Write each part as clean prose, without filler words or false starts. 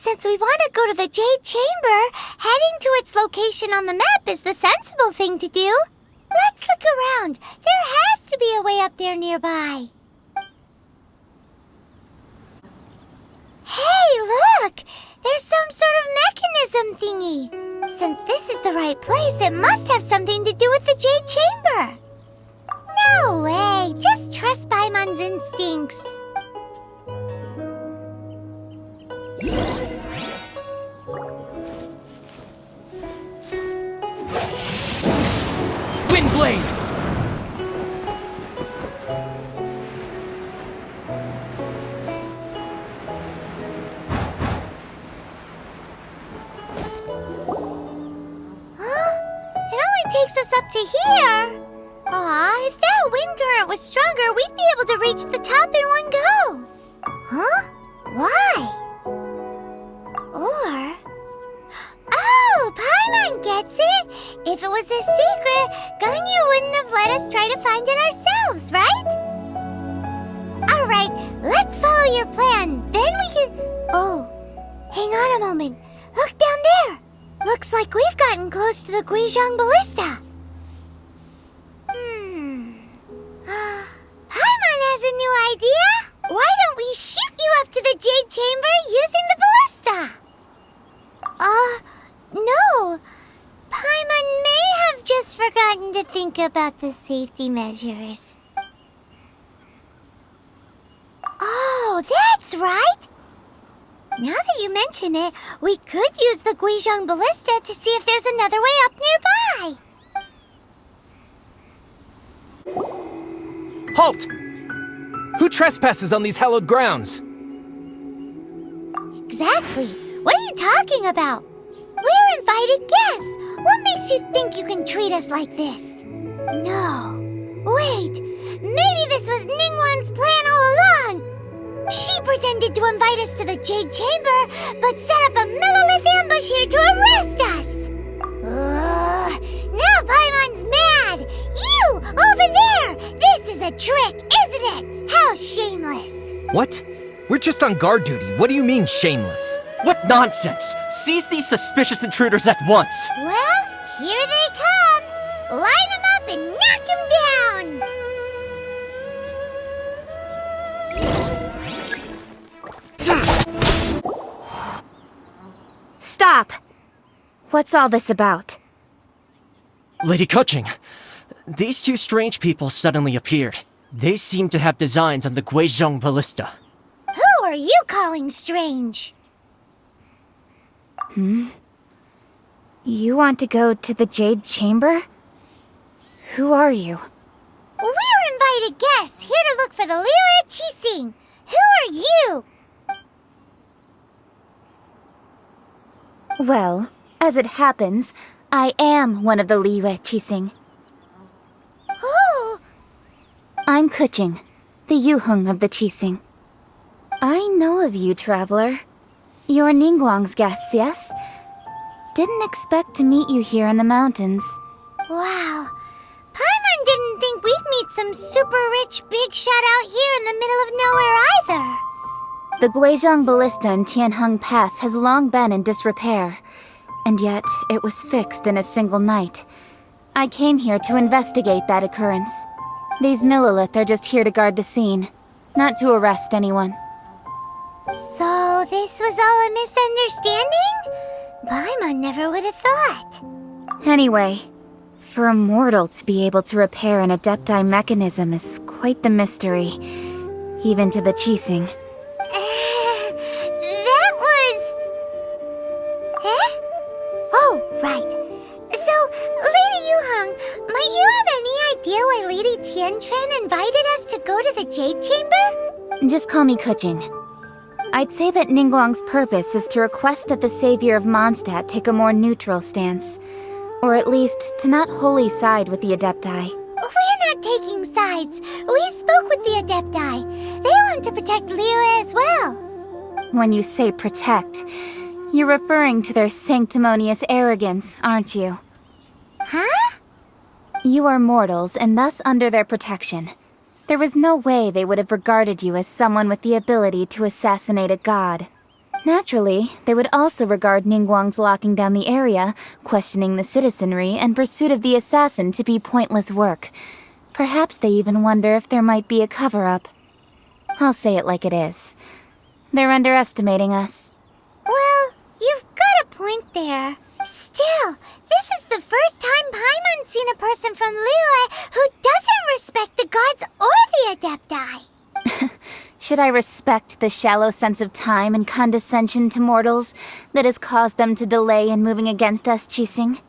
since we want to go to the Jade Chamber, heading to its location on the map is the sensible thing to do. Let's look around. There has to be a way up there nearby. Hey, look! There's some sort of mechanism thingy. Since this is the right place, it must have something to do with the Jade Chamber. No way! Just trust Paimon's instincts. Windblade! Takes us up to here. Aw, if that wind current was stronger, we'd be able to reach the top in one go. Huh? Why? Or... Oh, Paimon gets it! If it was a secret, Ganyu wouldn't have let us try to find it ourselves, right? Alright, let's follow your plan. Then we can... Oh, hang on a moment. Look down there. Looks like we've gotten close to the Guizhong Ballista. Paimon has a new idea. Why don't we shoot you up to the Jade Chamber using the ballista? No. Paimon may have just forgotten to think about the safety measures. Oh, that's right. Now that you mention it, we could use the Guizhong Ballista to see if there's another way up nearby. Halt! Who trespasses on these hallowed grounds? Exactly. What are you talking about? We're invited guests. What makes you think you can treat us like this? No. Wait. Maybe this was Ningguang's plan all along. She pretended to invite us to the Jade Chamber, but set up a Millilith ambush here to arrest us! Now Paimon's mad! You, over there! This is a trick, isn't it? How shameless! What? We're just on guard duty. What do you mean, shameless? What nonsense! Seize these suspicious intruders at once! Well, here they come! Line them up and knock them down! Stop! What's all this about? Lady Keqing, these two strange people suddenly appeared. They seem to have designs on the Guizhong Ballista. Who are you calling strange? You want to go to the Jade Chamber? Who are you? We're invited guests, here to look for the Liyue Qixing. Who are you? Well, as it happens, I am one of the Liyue Qixing. Who? I'm Keqing, the Yuheng of the Qixing. I know of you, traveler. You're Ningguang's guests, yes? Didn't expect to meet you here in the mountains. Wow. Paimon didn't think we'd meet some super rich big shot out here in the middle of nowhere either. The Guizhong Ballista in Tianheng Pass has long been in disrepair, and yet it was fixed in a single night. I came here to investigate that occurrence. These Millilith are just here to guard the scene, not to arrest anyone. So this was all a misunderstanding? Paimon never would have thought. Anyway, for a mortal to be able to repair an Adepti mechanism is quite the mystery, even to the Qixing. That was... Oh, right. So, Lady Yuheng, might you have any idea why Lady Tianquan invited us to go to the Jade Chamber? Just call me Keqing. I'd say that Ningguang's purpose is to request that the savior of Mondstadt take a more neutral stance. Or at least, to not wholly side with the Adepti. We're not taking sides. We spoke with the Adepti. They want to protect Liyue as well. When you say protect, you're referring to their sanctimonious arrogance, aren't you? Huh? You are mortals, and thus under their protection. There was no way they would have regarded you as someone with the ability to assassinate a god. Naturally, they would also regard Ningguang's locking down the area, questioning the citizenry, and pursuit of the assassin to be pointless work. Perhaps they even wonder if there might be a cover-up. I'll say it like it is. They're underestimating us. Well, you've got a point there. Still, this is the first time Paimon's seen a person from Liyue who doesn't respect the gods or the Adepti. Should I respect the shallow sense of time and condescension to mortals that has caused them to delay in moving against us, Qixing?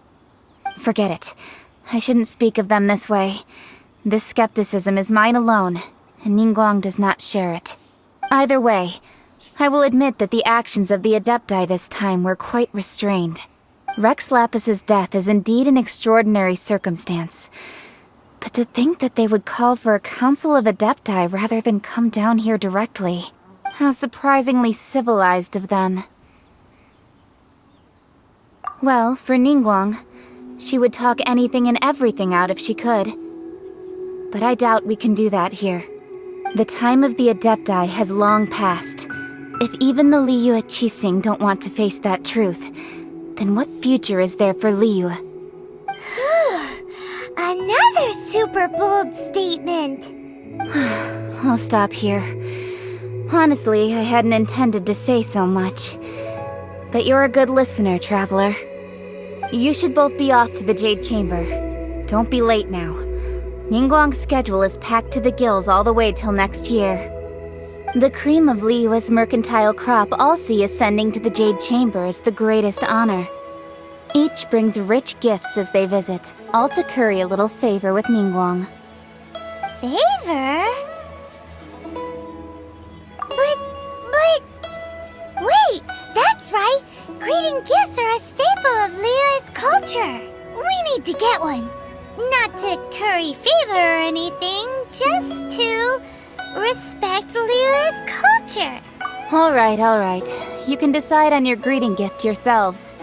Forget it. I shouldn't speak of them this way. This skepticism is mine alone, and Ningguang does not share it. Either way, I will admit that the actions of the Adepti this time were quite restrained. Rex Lapis's death is indeed an extraordinary circumstance. But to think that they would call for a council of Adepti rather than come down here directly. How surprisingly civilized of them. Well, for Ningguang, she would talk anything and everything out if she could. But I doubt we can do that here. The time of the Adepti has long passed. If even the Liyue Qixing don't want to face that truth, then what future is there for Liyue? Another super bold statement. I'll stop here. Honestly, I hadn't intended to say so much. But you're a good listener, Traveler. You should both be off to the Jade Chamber. Don't be late now. Ningguang's schedule is packed to the gills all the way till next year. The cream of Liyue's mercantile crop all see ascending to the Jade Chamber as the greatest honor. Each brings rich gifts as they visit, all to curry a little favor with Ningguang. Favor? But... Wait, that's right! Greeting gifts are a staple of Liyue's culture. We need to get one. Not to curry favor or anything, just to respect Liyue's culture. Alright. You can decide on your greeting gift yourselves.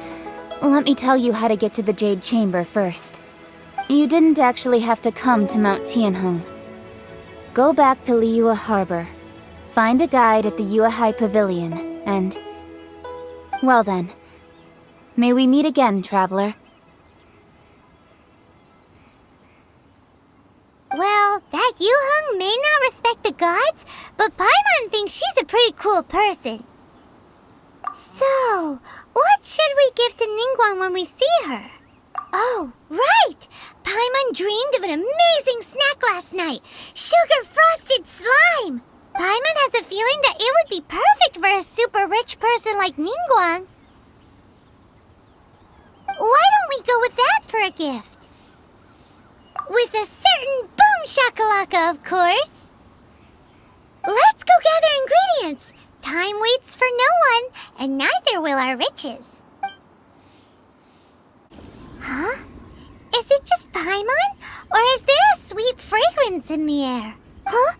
Let me tell you how to get to the Jade Chamber first. You didn't actually have to come to Mount Tianheng. Go back to Liyue Harbor. Find a guide at the Yuehai Pavilion, and... Well then. May we meet again, Traveler. Well, that Yuheng may not respect the gods, but Paimon thinks she's a pretty cool person. So, what should we give to Ningguang when we see her? Oh, right! Paimon dreamed of an amazing snack last night! Sugar-frosted slime! Paimon has a feeling that it would be perfect for a super rich person like Ningguang. Why don't we go with that for a gift? With a certain boom shakalaka, of course! Let's go gather ingredients! Time waits for no one, and neither will our riches. Huh? Is it just Paimon? Or is there a sweet fragrance in the air? Huh?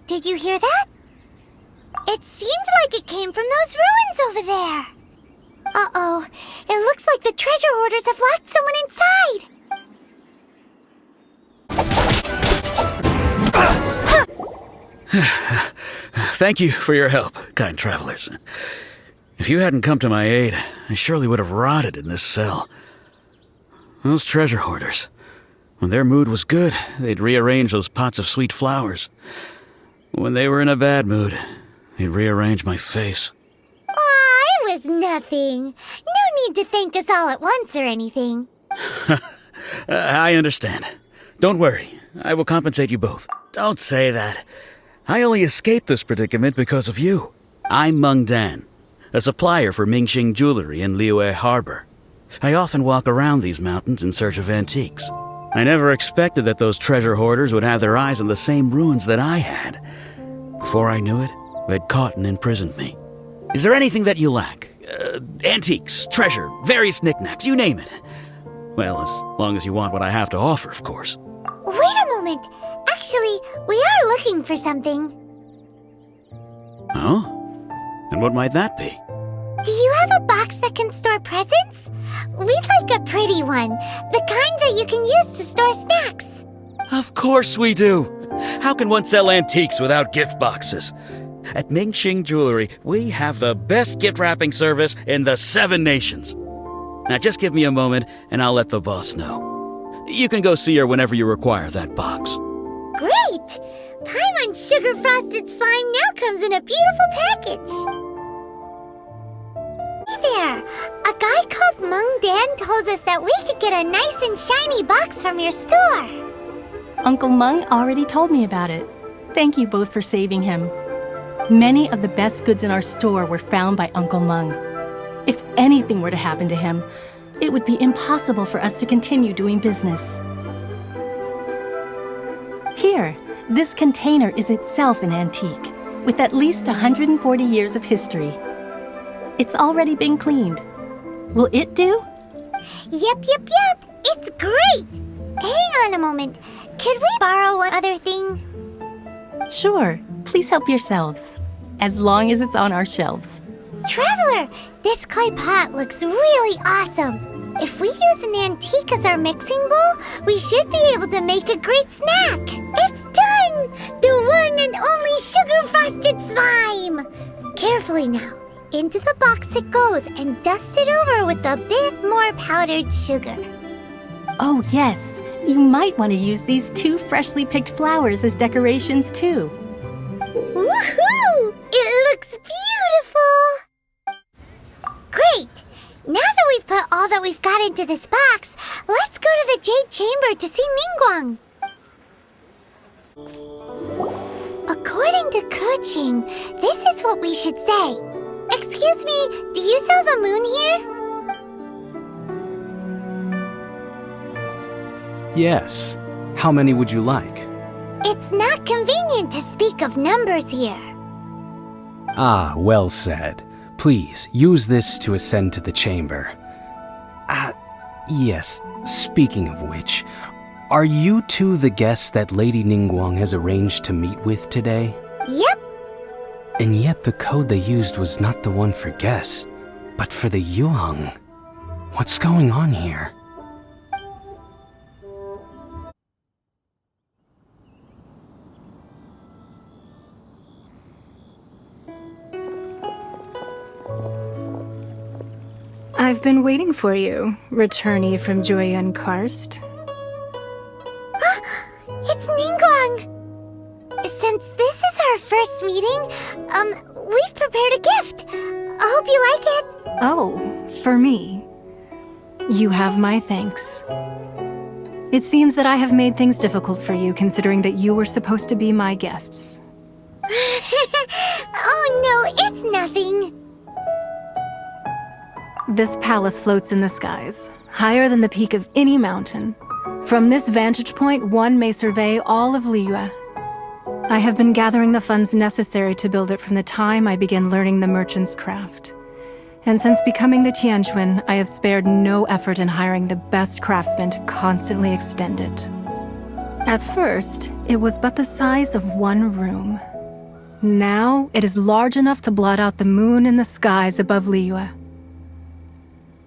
Did you hear that? It seemed like it came from those ruins over there. Uh-oh. It looks like the treasure hoarders have locked someone inside. Thank you for your help, kind travelers. If you hadn't come to my aid, I surely would have rotted in this cell. Those treasure hoarders, when their mood was good, they'd rearrange those pots of sweet flowers. When they were in a bad mood, they'd rearrange my face. Aw, it was nothing. No need to thank us all at once or anything. I understand. Don't worry, I will compensate you both. Don't say that. I only escaped this predicament because of you. I'm Meng Dan, a supplier for Mingxing Jewelry in Liyue Harbor. I often walk around these mountains in search of antiques. I never expected that those treasure hoarders would have their eyes on the same ruins that I had. Before I knew it, they'd caught and imprisoned me. Is there anything that you lack? Antiques, treasure, various knickknacks, you name it. Well, as long as you want what I have to offer, of course. Wait a moment. Actually, we are looking for something. Oh? And what might that be? Do you have a box that can store presents? We'd like a pretty one. The kind that you can use to store snacks. Of course we do. How can one sell antiques without gift boxes? at Mingxing Jewelry, we have the best gift wrapping service in the 7 nations. Now just give me a moment and I'll let the boss know. You can go see her whenever you require that box. Great! Paimon's sugar frosted slime now comes in a beautiful package. Hey there! A guy called Meng Dan told us that we could get a nice and shiny box from your store. Uncle Meng already told me about it. Thank you both for saving him. Many of the best goods in our store were found by Uncle Meng. If anything were to happen to him, it would be impossible for us to continue doing business. Here, this container is itself an antique, with at least 140 years of history. It's already been cleaned. Will it do? Yep. It's great! Hang on a moment. Could we borrow one other thing? Sure, please help yourselves, as long as it's on our shelves. Traveler, this clay pot looks really awesome. If we use an antique as our mixing bowl, we should be able to make a great snack. It's done! The one and only sugar-frosted slime! Carefully now. Into the box it goes and dust it over with a bit more powdered sugar. Oh yes, you might want to use these 2 freshly picked flowers as decorations too. Woohoo! It looks beautiful! Great! Now that we've put all that we've got into this box, let's go to the Jade Chamber to see Ningguang. According to Keqing, this is what we should say. Excuse me, do you sell the moon here? Yes. How many would you like? It's not convenient to speak of numbers here. Ah, well said. Please, use this to ascend to the chamber. Yes, speaking of which, are you two the guests that Lady Ningguang has arranged to meet with today? Yep. And yet the code they used was not the one for guests, but for the Yuheng. What's going on here? I've been waiting for you, returnee from Jueyun Karst. It's Ningguang! Since this is our first meeting, we've prepared a gift. I hope you like it. Oh, for me. You have my thanks. It seems that I have made things difficult for you, considering that you were supposed to be my guests. Oh no, it's nothing. This palace floats in the skies, higher than the peak of any mountain. From this vantage point, one may survey all of Liyue. I have been gathering the funds necessary to build it from the time I began learning the merchant's craft. And since becoming the Tianquan, I have spared no effort in hiring the best craftsmen to constantly extend it. At first, it was but the size of one room. Now, it is large enough to blot out the moon in the skies above Liyue.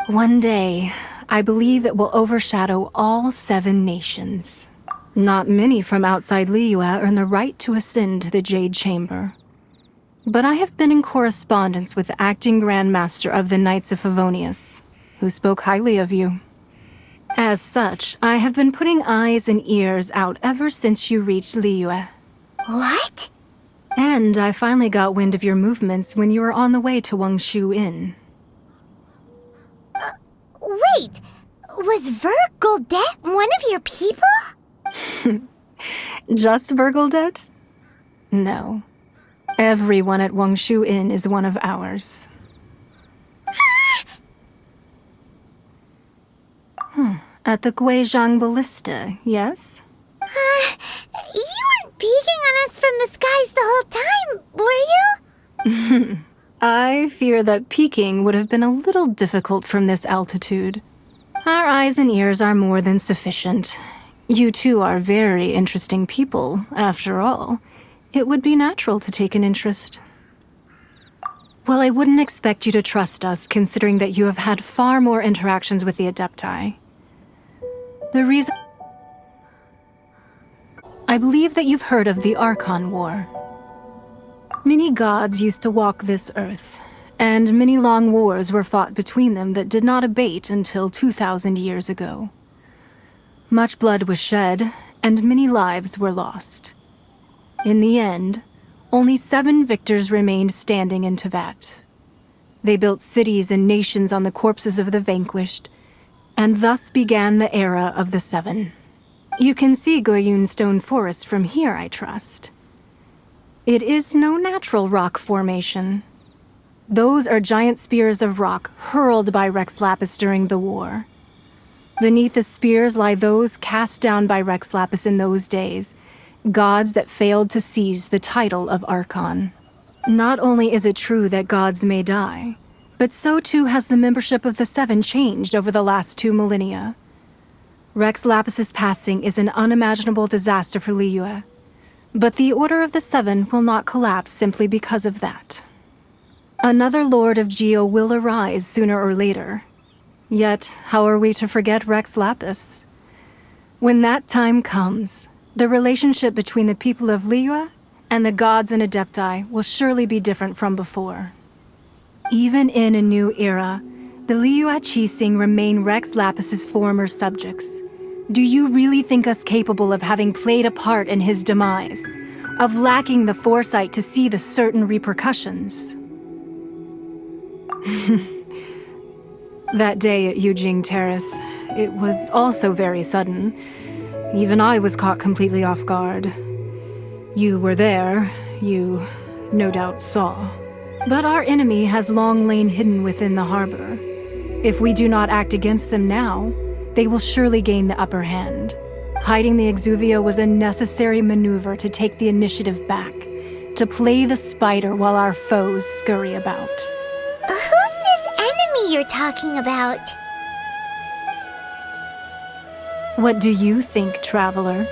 One day, I believe it will overshadow all 7 nations. Not many from outside Liyue earn the right to ascend to the Jade Chamber. But I have been in correspondence with the acting Grand Master of the Knights of Favonius, who spoke highly of you. As such, I have been putting eyes and ears out ever since you reached Liyue. What? And I finally got wind of your movements when you were on the way to Wangshu Inn. Wait, was Vergoldet one of your people? Just Vergoldet? No. Everyone at Wangshu Inn is one of ours. At the Guizhang Ballista, yes? You weren't peeking on us from the skies the whole time, were you? I fear that peeking would have been a little difficult from this altitude. Our eyes and ears are more than sufficient. You two are very interesting people, after all. It would be natural to take an interest. Well, I wouldn't expect you to trust us, considering that you have had far more interactions with the Adepti. The reason... I believe that you've heard of the Archon War. Many gods used to walk this earth, and many long wars were fought between them that did not abate until 2,000 years ago. Much blood was shed, and many lives were lost. In the end, only 7 victors remained standing in Teyvat. They built cities and nations on the corpses of the vanquished, and thus began the era of the 7. You can see Goyun Stone Forest from here, I trust. It is no natural rock formation. Those are giant spears of rock hurled by Rex Lapis during the war. Beneath the spears lie those cast down by Rex Lapis in those days, gods that failed to seize the title of Archon. Not only is it true that gods may die, but so too has the membership of the 7 changed over the last 2 millennia. Rex Lapis's passing is an unimaginable disaster for Liyue, but the Order of the 7 will not collapse simply because of that. Another Lord of Geo will arise sooner or later. Yet, how are we to forget Rex Lapis? When that time comes, the relationship between the people of Liyue and the gods and Adepti will surely be different from before. Even in a new era, the Liyue Qixing remain Rex Lapis's former subjects. Do you really think us capable of having played a part in his demise? Of lacking the foresight to see the certain repercussions? That day at Yujing Terrace, it was also very sudden. Even I was caught completely off guard. You were there, you no doubt saw. But our enemy has long lain hidden within the harbor. If we do not act against them now, they will surely gain the upper hand. Hiding the Exuvio was a necessary maneuver to take the initiative back, to play the spider while our foes scurry about. Who's this enemy you're talking about? What do you think, traveler?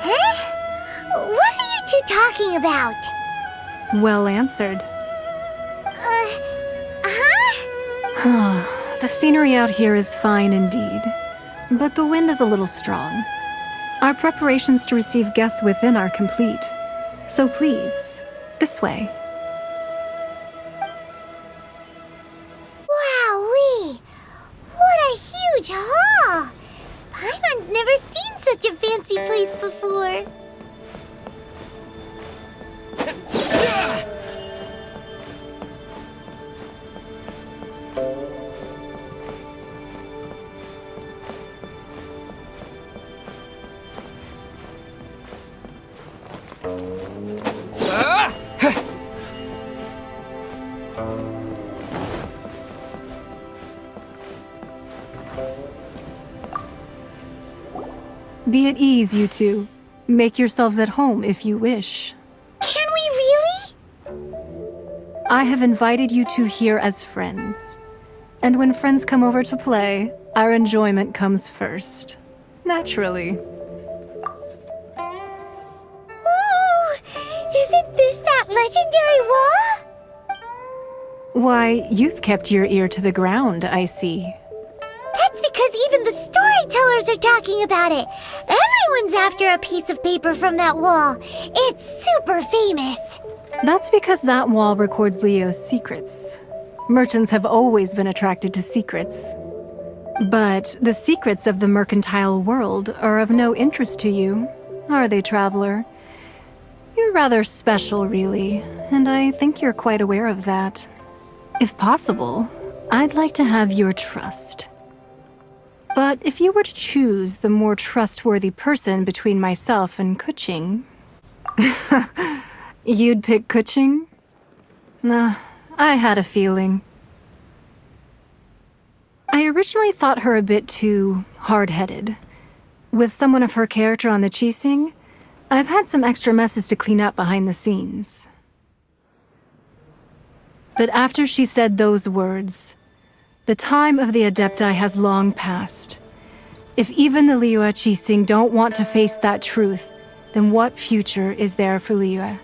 Huh? What are you two talking about? Well answered. Huh? The scenery out here is fine indeed, but the wind is a little strong. Our preparations to receive guests within are complete, so please, this way. Wowee! What a huge hall! Paimon's never seen such a fancy place before. Be at ease, you two. Make yourselves at home if you wish. Can we really? I have invited you two here as friends. And when friends come over to play, our enjoyment comes first. Naturally. Ooh! Isn't this that legendary wall? Why, you've kept your ear to the ground, I see. That's because even the storytellers are talking about it. Everyone's after a piece of paper from that wall. It's super famous. That's because that wall records Leo's secrets. Merchants have always been attracted to secrets. But the secrets of the mercantile world are of no interest to you, are they, traveler? You're rather special, really, and I think you're quite aware of that. If possible, I'd like to have your trust. But if you were to choose the more trustworthy person between myself and Keqing, you'd pick Keqing? Nah, I had a feeling. I originally thought her a bit too hard-headed. With someone of her character on the Qixing, I've had some extra messes to clean up behind the scenes. But after she said those words, the time of the Adepti has long passed. If even the Liyue Qixing don't want to face that truth, then what future is there for Liyue?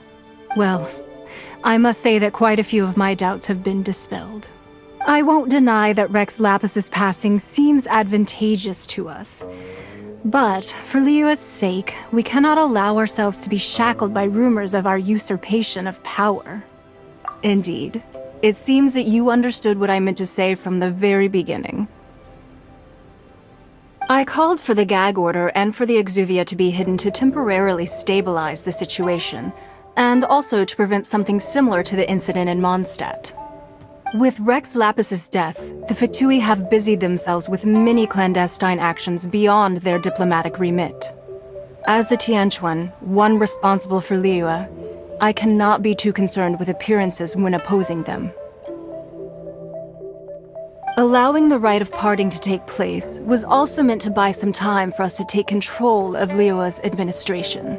Well, I must say that quite a few of my doubts have been dispelled. I won't deny that Rex Lapis's passing seems advantageous to us, But for Liyue's sake, we cannot allow ourselves to be shackled by rumors of our usurpation of power. Indeed, it seems that you understood what I meant to say from the very beginning. I called for the gag order and for the Exuvia to be hidden to temporarily stabilize the situation, and also to prevent something similar to the incident in Mondstadt. With Rex Lapis's death, the Fatui have busied themselves with many clandestine actions beyond their diplomatic remit. As the Tianquan, one responsible for Liyue, I cannot be too concerned with appearances when opposing them. Allowing the rite of parting to take place was also meant to buy some time for us to take control of Liyue's administration.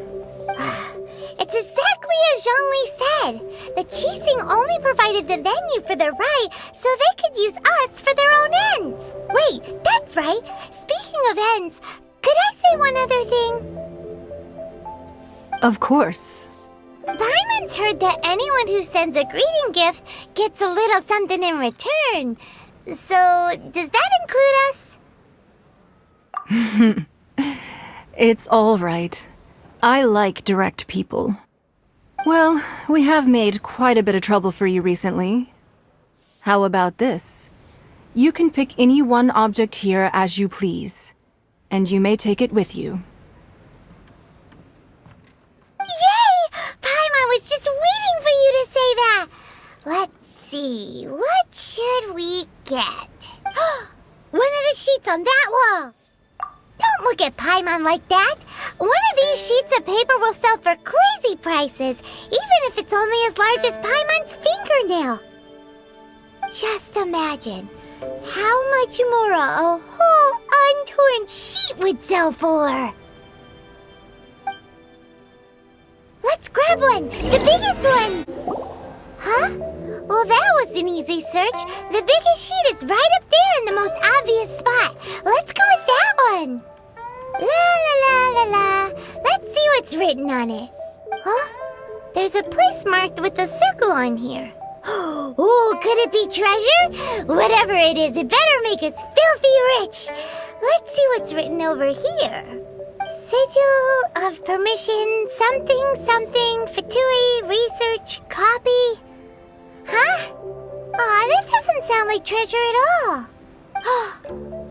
It's exactly as Zhongli said. The Qixing only provided the venue for their rite so they could use us for their own ends. Wait, that's right. Speaking of ends, could I say one other thing? Of course. Paimon's heard that anyone who sends a greeting gift gets a little something in return. So, does that include us? It's all right. I like direct people. Well, we have made quite a bit of trouble for you recently. How about this? You can pick any one object here as you please, and you may take it with you. Yay! Paimon was just waiting for you to say that! Let's see, what should we get? One of the sheets on that wall! Don't look at Paimon like that! One of these sheets of paper will sell for crazy prices, even if it's only as large as Paimon's fingernail. Just imagine how much more a whole untorn sheet would sell for. Let's grab one! The biggest one! Huh? Well, that was an easy search. The biggest sheet is right up there in the most obvious spot. Let's go with that one. La la la la la. Let's see what's written on it. Huh? There's a place marked with a circle on here. Oh, could it be treasure? Whatever it is, it better make us filthy rich. Let's see what's written over here. Sigil of permission, something, something, Fatui, research, copy. Huh? Aw, that doesn't sound like treasure at all.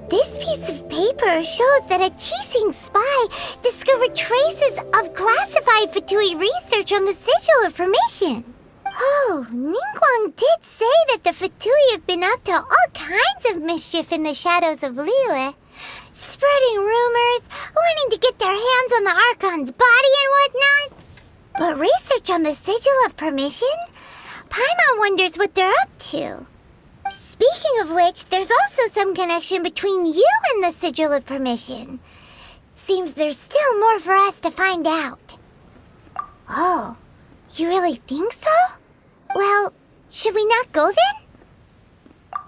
This piece of paper shows that a Qixing spy discovered traces of classified Fatui research on the Sigil of Permission. Oh, Ningguang did say that the Fatui have been up to all kinds of mischief in the shadows of Liyue. Spreading rumors, wanting to get their hands on the Archon's body and whatnot. But research on the Sigil of Permission? Paimon wonders what they're up to. Speaking of which, there's also some connection between you and the Sigil of Permission. Seems there's still more for us to find out. Oh, you really think so? Well, should we not go then?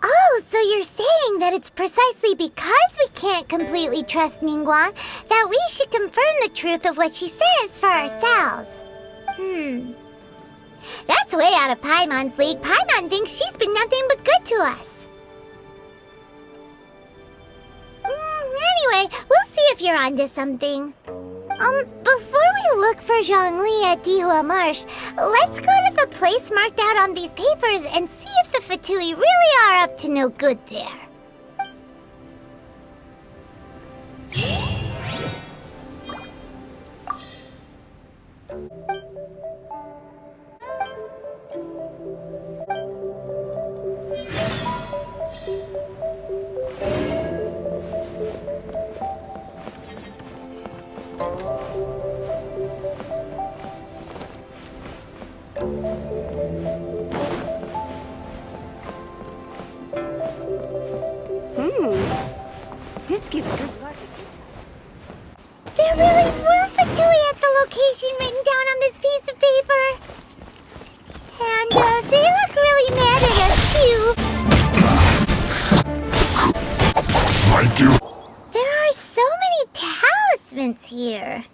Oh, so you're saying that it's precisely because we can't completely trust Ningguang that we should confirm the truth of what she says for ourselves. That's way out of Paimon's league. Paimon thinks she's been nothing but good to us. Anyway, we'll see if you're onto something. Before we look for Zhongli at Dihua Marsh, let's go to the place marked out on these papers and see if the Fatui really are up to no good there. This gives good luck. There really were Fatui at the location written down on this piece of paper. And, they look really mad at us, too. There are so many talismans here.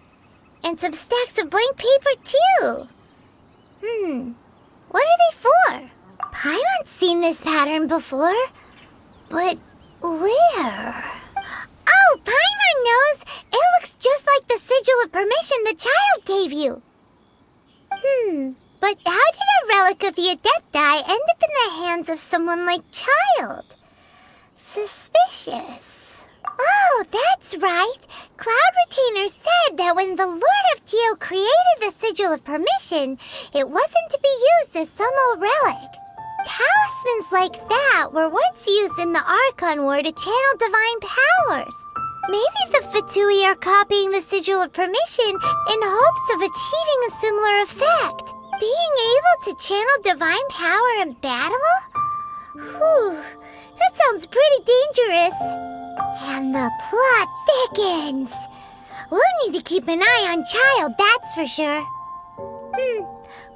And some stacks of blank paper, too. What are they for? Paimon's seen this pattern before. But where? Oh, Paimon knows! It sigil of permission the child gave you. But how did a relic of the Adepti end up in the hands of someone like Child? Suspicious. Oh, that's right. Cloud Retainer said that when the Lord of Geo created the sigil of permission, it wasn't to be used as some old relic. Talismans like that were once used in the Archon War to channel divine powers. Maybe the Fatui are copying the sigil of permission in hopes of achieving a similar effect. Being able to channel divine power in battle? Whew, that sounds pretty dangerous. And the plot thickens. We'll need to keep an eye on Child, that's for sure.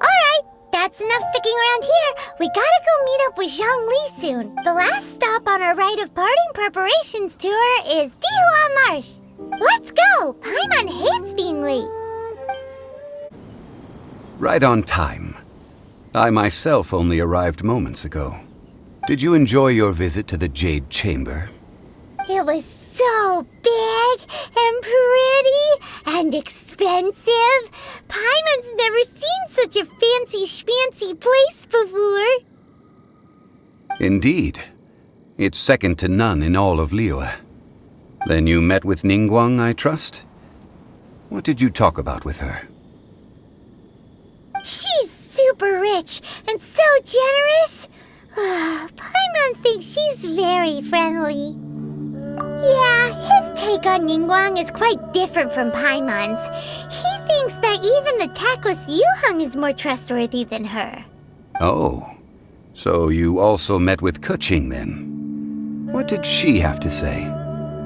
Alright, that's enough sticking around here. We gotta go meet up with Zhongli soon. The last stop on our Rite of Parting preparations tour is Dihua Marsh. Let's go! Paimon hates being late. Right on time. I myself only arrived moments ago. Did you enjoy your visit to the Jade Chamber? It was so big and pretty and expensive. Paimon's never seen such a fancy schmancy place before. Indeed. It's second to none in all of Liyue. Then you met with Ningguang, I trust? What did you talk about with her? She's super rich and so generous. Paimon thinks she's very friendly. Yeah, his take on Ningguang is quite different from Paimon's. He thinks that even the tactless Yuheng is more trustworthy than her. Oh, so you also met with Keqing then? What did she have to say?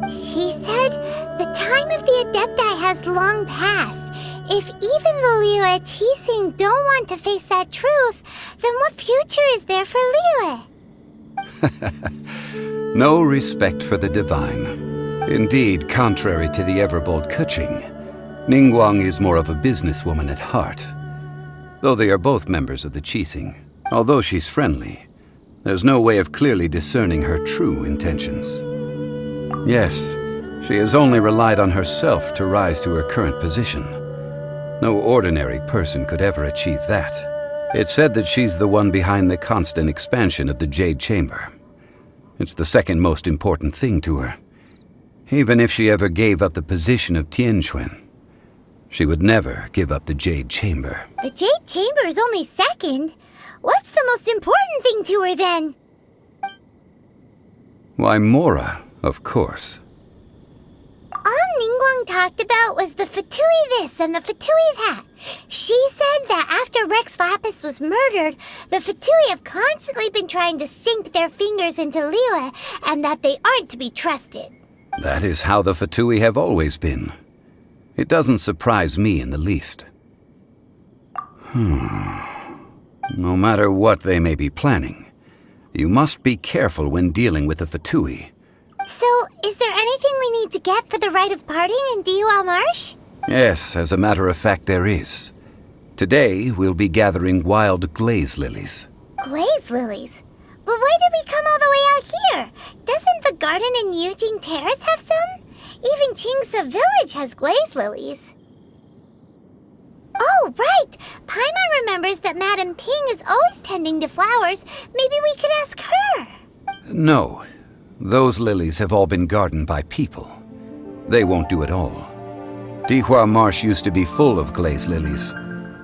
She said the time of the Adepti has long passed. If even the Liyue Qixing don't want to face that truth, then what future is there for Liyue? No respect for the divine. Indeed, contrary to the ever-bold Keqing, Ningguang is more of a businesswoman at heart. Though they are both members of the Qixing, although she's friendly, there's no way of clearly discerning her true intentions. Yes, she has only relied on herself to rise to her current position. No ordinary person could ever achieve that. It's said that she's the one behind the constant expansion of the Jade Chamber. It's the second most important thing to her. Even if she ever gave up the position of Tianquan, she would never give up the Jade Chamber. The Jade Chamber is only second. What's the most important thing to her then? Why, Mora, of course. All Ningguang talked about was the Fatui this and the Fatui that. She said that after Rex Lapis was murdered, the Fatui have constantly been trying to sink their fingers into Liyue, and that they aren't to be trusted. That is how the Fatui have always been. It doesn't surprise me in the least. No matter what they may be planning, you must be careful when dealing with the Fatui. So, is there anything we need to get for the Rite of Parting in Dihua Marsh? Yes, as a matter of fact, there is. Today, we'll be gathering wild glaze lilies. Glaze lilies? But why did we come all the way out here? Doesn't the garden in Yujing Terrace have some? Even Qingse Village has glaze lilies. Oh, right! Paimon remembers that Madame Ping is always tending to flowers. Maybe we could ask her. No. Those lilies have all been gardened by people. They won't do it all. Dihua Marsh used to be full of glaze lilies.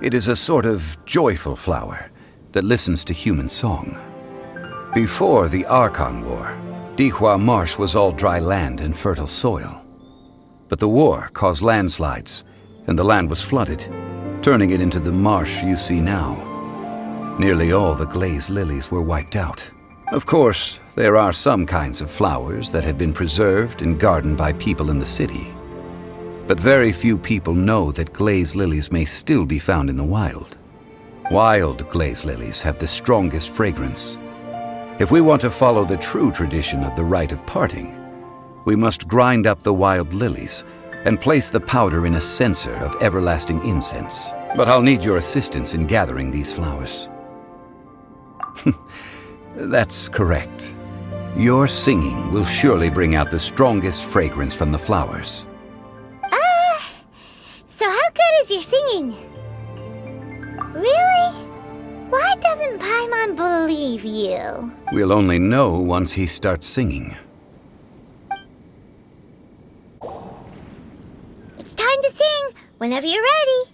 It is a sort of joyful flower that listens to human song. Before the Archon War, Dihua Marsh was all dry land and fertile soil. But the war caused landslides, and the land was flooded, turning it into the marsh you see now. Nearly all the glaze lilies were wiped out. Of course, there are some kinds of flowers that have been preserved and gardened by people in the city. But very few people know that glaze lilies may still be found in the wild. Wild glaze lilies have the strongest fragrance. If we want to follow the true tradition of the Rite of Parting, we must grind up the wild lilies and place the powder in a censer of everlasting incense. But I'll need your assistance in gathering these flowers. That's correct. Your singing will surely bring out the strongest fragrance from the flowers. because you're singing. Really? Why doesn't Paimon believe you? We'll only know once he starts singing. It's time to sing, whenever you're ready.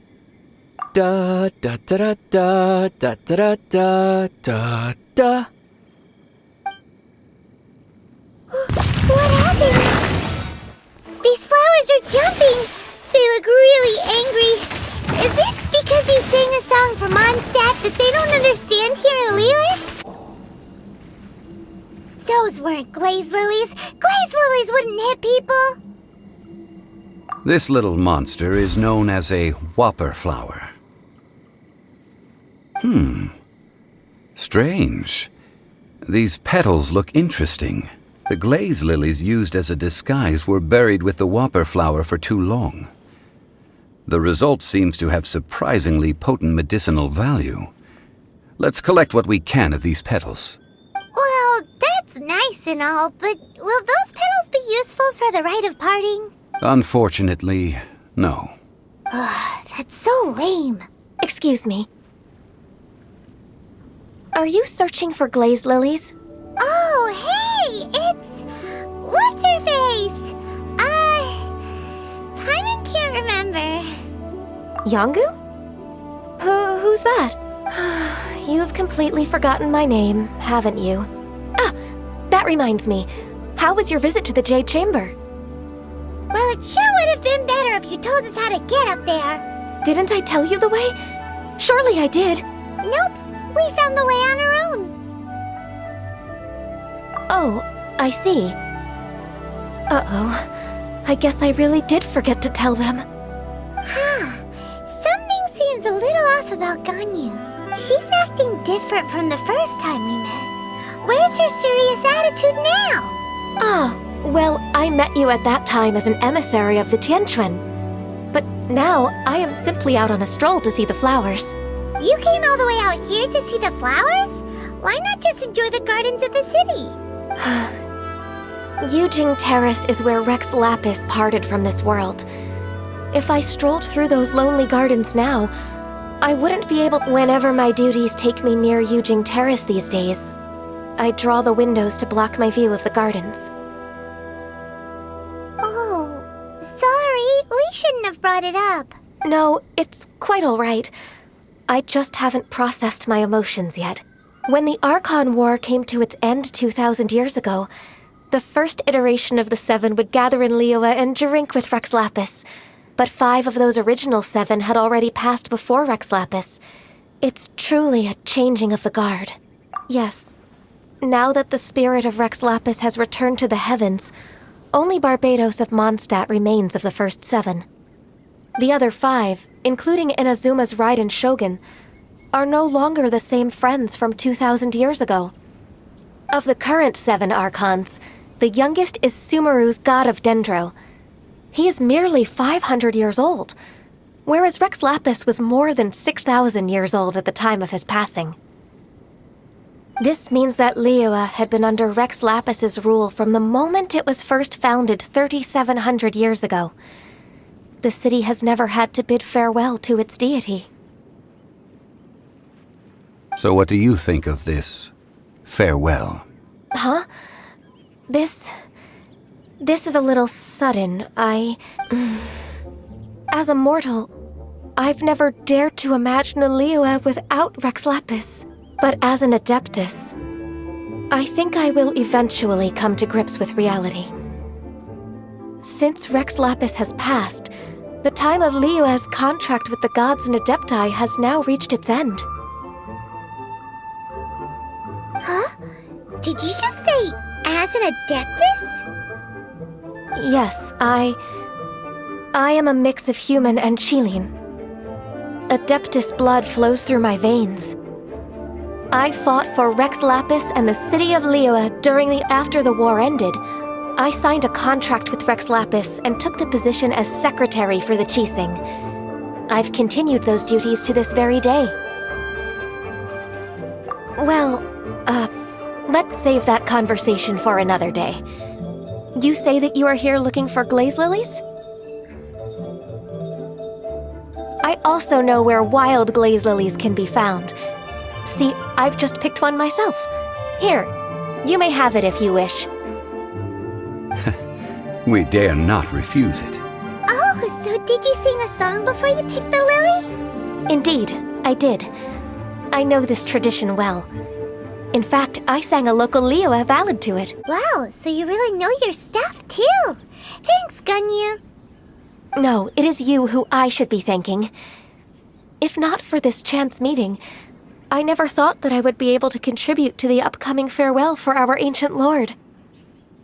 Da da da da da da da da da. What happened? These flowers are jumping. They look really angry. Is it because you sang a song for Mondstadt that they don't understand here in Liyue? Those weren't glaze lilies. Glaze lilies wouldn't hit people. This little monster is known as a whopper flower. Strange. These petals look interesting. The glaze lilies used as a disguise were buried with the whopper flower for too long. The result seems to have surprisingly potent medicinal value. Let's collect what we can of these petals. Well, that's nice and all, but will those petals be useful for the rite of parting? Unfortunately, no. That's so lame. Excuse me. Are you searching for glaze lilies? Oh, hey! It's... What's her face? Paimon can't remember. Yongu? Who's that? You've completely forgotten my name, haven't you? Ah, that reminds me. How was your visit to the Jade Chamber? Well, it sure would have been better if you told us how to get up there. Didn't I tell you the way? Surely I did. Nope, we found the way on our own. Oh, I see. Uh-oh. I guess I really did forget to tell them. Something seems a little off about Ganyu. She's acting different from the first time we met. Where's her serious attitude now? Ah, well, I met you at that time as an emissary of the Tianquan. But now, I am simply out on a stroll to see the flowers. You came all the way out here to see the flowers? Why not just enjoy the gardens of the city? Yujing Terrace is where Rex Lapis parted from this world. If I strolled through those lonely gardens now, I wouldn't be able. Whenever my duties take me near Yujing Terrace these days, I draw the windows to block my view of the gardens. Oh, sorry. We shouldn't have brought it up. No, it's quite all right. I just haven't processed my emotions yet. When the Archon War came to its end 2,000 years ago, the first iteration of the Seven would gather in Liyue and drink with Rex Lapis. But 5 of those original 7 had already passed before Rex Lapis. It's truly a changing of the guard. Yes. Now that the spirit of Rex Lapis has returned to the heavens, only Barbados of Mondstadt remains of the first 7. The other 5, including Inazuma's Raiden Shogun, are no longer the same friends from 2,000 years ago. Of the current 7 Archons, the youngest is Sumeru's god of Dendro. He is merely 500 years old, whereas Rex Lapis was more than 6,000 years old at the time of his passing. This means that Liyue had been under Rex Lapis's rule from the moment it was first founded 3,700 years ago. The city has never had to bid farewell to its deity. So what do you think of this farewell? Huh? This is a little sudden. As a mortal, I've never dared to imagine a Liyue without Rex Lapis. But as an Adeptus, I think I will eventually come to grips with reality. Since Rex Lapis has passed, the time of Liyue's contract with the gods and Adepti has now reached its end. Huh? Did you just say, as an Adeptus? Yes, I am a mix of human and Qilin. Adeptus blood flows through my veins. I fought for Rex Lapis and the city of Liyue after the war ended. I signed a contract with Rex Lapis and took the position as secretary for the Qixing. I've continued those duties to this very day. Well, let's save that conversation for another day. You say that you are here looking for glaze lilies? also know where wild glaze lilies can be found. See, I've just picked one myself. Here, you may have it if you wish. We dare not refuse it. Oh, so did you sing a song before you picked the lily? Indeed, I did. I know this tradition well. In fact, I sang a local Liyue ballad to it. Wow, so you really know your stuff, too. Thanks, Gunyu. No, it is you who I should be thanking. If not for this chance meeting, I never thought that I would be able to contribute to the upcoming farewell for our ancient lord.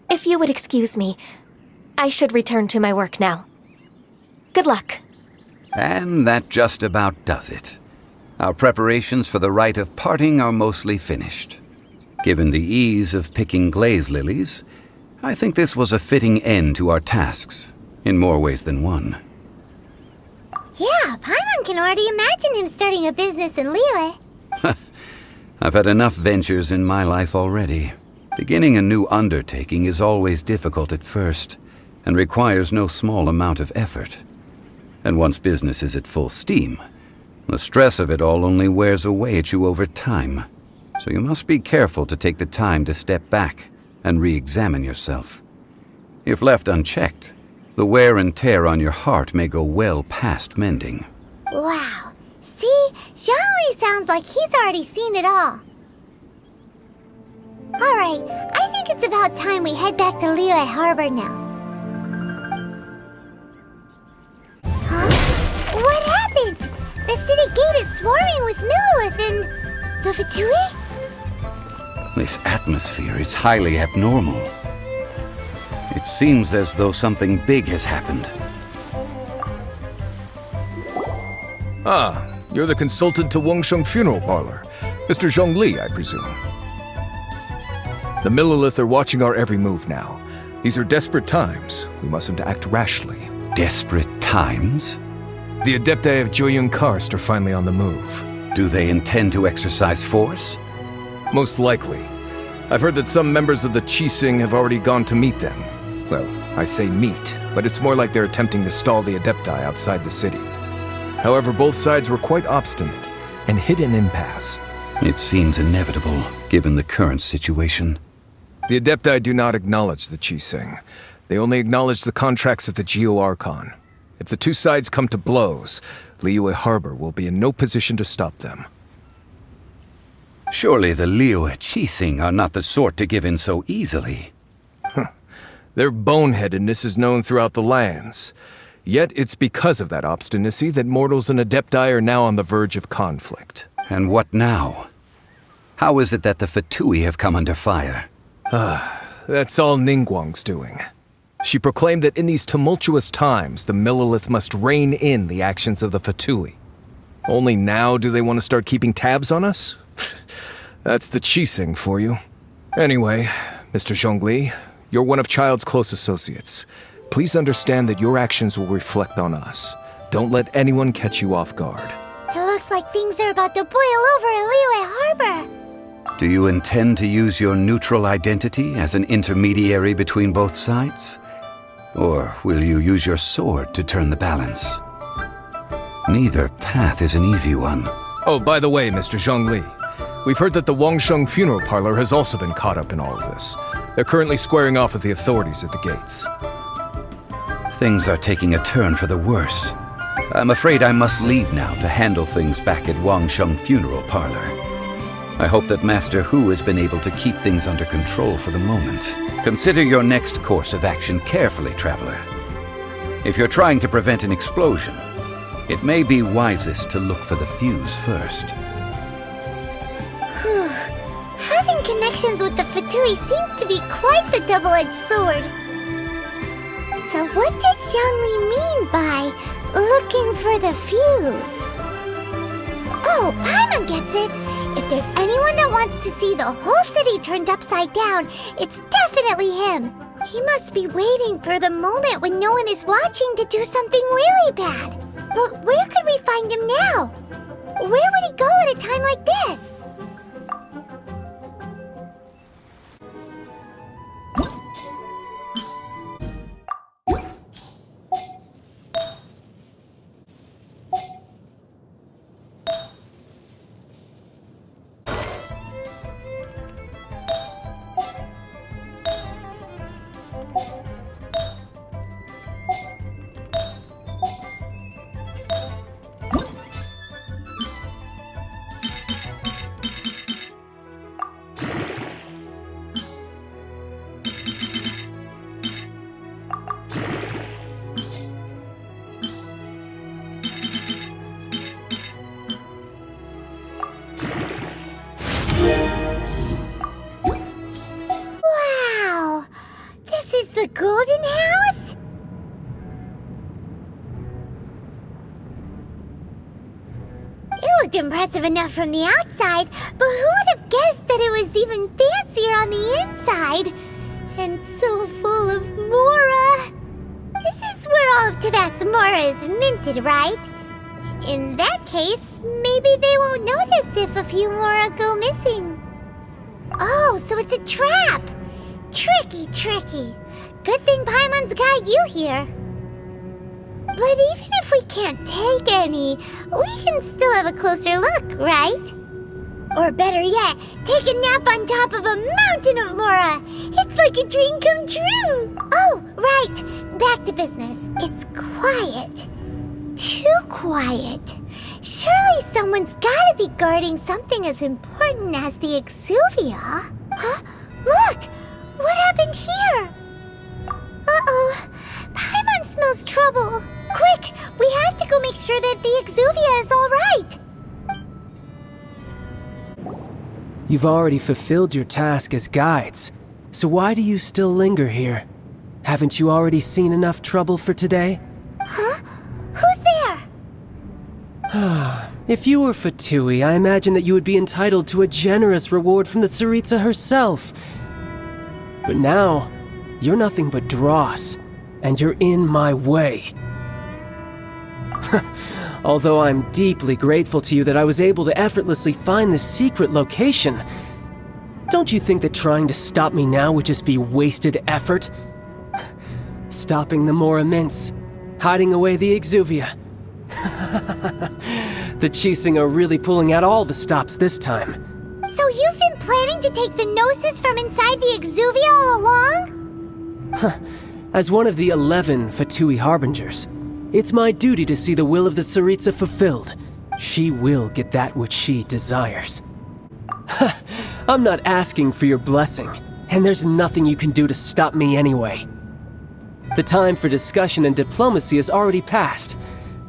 If you would excuse me, I should return to my work now. Good luck. And that just about does it. Our preparations for the rite of parting are mostly finished. Given the ease of picking glaze lilies, I think this was a fitting end to our tasks, in more ways than one. Yeah, Paimon can already imagine him starting a business in Liyue. I've had enough ventures in my life already. Beginning a new undertaking is always difficult at first, and requires no small amount of effort. And once business is at full steam, the stress of it all only wears away at you over time. So you must be careful to take the time to step back and re-examine yourself. If left unchecked, the wear and tear on your heart may go well past mending. Wow. See, Zhongli sounds like he's already seen it all. Alright, I think it's about time we head back to Liyue Harbor now. Huh? What happened? The city gate is swarming with Millelith and... the Fatui? This atmosphere is highly abnormal. It seems as though something big has happened. Ah, you're the consultant to Wangsheng Funeral Parlor. Mr. Zhongli, I presume. The Millelith are watching our every move now. These are desperate times. We mustn't act rashly. Desperate times? The Adepti of Joyun Karst are finally on the move. Do they intend to exercise force? Most likely. I've heard that some members of the Qixing have already gone to meet them. Well, I say meet, but it's more like they're attempting to stall the Adepti outside the city. However, both sides were quite obstinate and hit an impasse. It seems inevitable, given the current situation. The Adepti do not acknowledge the Qixing. They only acknowledge the contracts of the Geo Archon. If the two sides come to blows, Liyue Harbor will be in no position to stop them. Surely the Liyue Qixing are not the sort to give in so easily. Their boneheadedness is known throughout the lands. Yet it's because of that obstinacy that mortals and Adepti are now on the verge of conflict. And what now? How is it that the Fatui have come under fire? That's all Ningguang's doing. She proclaimed that in these tumultuous times, the Millelith must rein in the actions of the Fatui. Only now do they want to start keeping tabs on us? That's the Qixing for you. Anyway, Mr. Zhongli, you're one of Child's close associates. Please understand that your actions will reflect on us. Don't let anyone catch you off guard. It looks like things are about to boil over in Liyue Harbor. Do you intend to use your neutral identity as an intermediary between both sides? Or will you use your sword to turn the balance? Neither path is an easy one. Oh, by the way, Mr. Zhongli, we've heard that the Wangsheng Funeral Parlor has also been caught up in all of this. They're currently squaring off with the authorities at the gates. Things are taking a turn for the worse. I'm afraid I must leave now to handle things back at Wangsheng Funeral Parlor. I hope that Master Hu has been able to keep things under control for the moment. Consider your next course of action carefully, Traveler. If you're trying to prevent an explosion, it may be wisest to look for the fuse first. Whew. Having connections with the Fatui seems to be quite the double-edged sword. So what does Zhongli mean by looking for the fuse? Oh, Paimon gets it! If there's anyone that wants to see the whole city turned upside down, it's definitely him. He must be waiting for the moment when no one is watching to do something really bad. But where could we find him now? Where would he go at a time like this? impressive enough from the outside, but who would have guessed that it was even fancier on the inside? And so full of Mora. This is where all of Teyvat's Mora is minted, right? In that case, maybe they won't notice if a few Mora go missing. Oh, so it's a trap! Tricky, tricky. Good thing Paimon's got you here. But even if we can't take any, we can still have a closer look, right? Or better yet, take a nap on top of a mountain of Mora. It's like a dream come true. Oh, right. Back to business. It's quiet. Too quiet. Surely someone's gotta be guarding something as important as the Exuvia. Huh? Look! What happened here? Uh-oh. Paimon smells trouble. Quick! We have to go make sure that the Exuvia is all right. You've already fulfilled your task as guides, so why do you still linger here? Haven't you already seen enough trouble for today? Huh? Who's there? If you were Fatui, I imagine that you would be entitled to a generous reward from the Tsaritsa herself. But now, you're nothing but dross, and you're in my way. Although I'm deeply grateful to you that I was able to effortlessly find this secret location, don't you think that trying to stop me now would just be wasted effort? Stopping the Mora Mints, hiding away the Exuvia. The Qixing are really pulling out all the stops this time. So you've been planning to take the Gnosis from inside the Exuvia all along? As one of the 11 Fatui Harbingers, it's my duty to see the will of the Tsaritsa fulfilled. She will get that which she desires. I'm not asking for your blessing, and there's nothing you can do to stop me anyway. The time for discussion and diplomacy has already passed.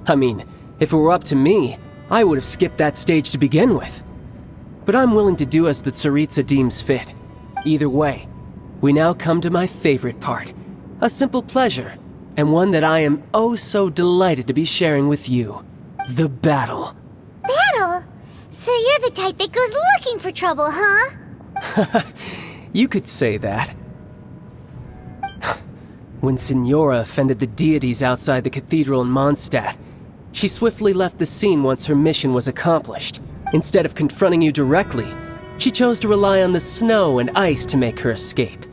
I mean, if it were up to me, I would have skipped that stage to begin with. But I'm willing to do as the Tsaritsa deems fit. Either way, we now come to my favorite part. A simple pleasure, and one that I am oh so delighted to be sharing with you. The battle. Battle? So you're the type that goes looking for trouble, huh? You could say that. When Signora offended the deities outside the cathedral in Mondstadt, she swiftly left the scene once her mission was accomplished. Instead of confronting you directly, she chose to rely on the snow and ice to make her escape.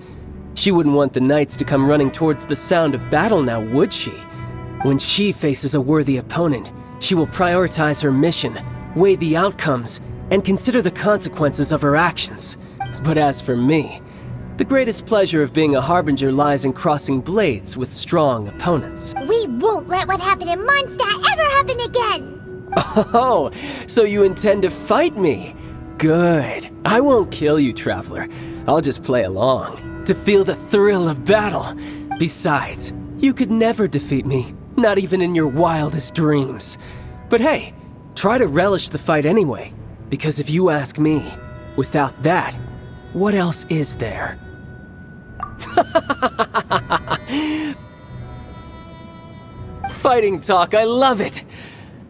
She wouldn't want the knights to come running towards the sound of battle now, would she? When she faces a worthy opponent, she will prioritize her mission, weigh the outcomes, and consider the consequences of her actions. But as for me, the greatest pleasure of being a Harbinger lies in crossing blades with strong opponents. We won't let what happened in Mondstadt ever happen again! Oh, so you intend to fight me? Good. I won't kill you, Traveler. I'll just play along, to feel the thrill of battle. Besides, you could never defeat me, not even in your wildest dreams. But hey, try to relish the fight anyway, because if you ask me, without that, what else is there? Fighting talk, I love it!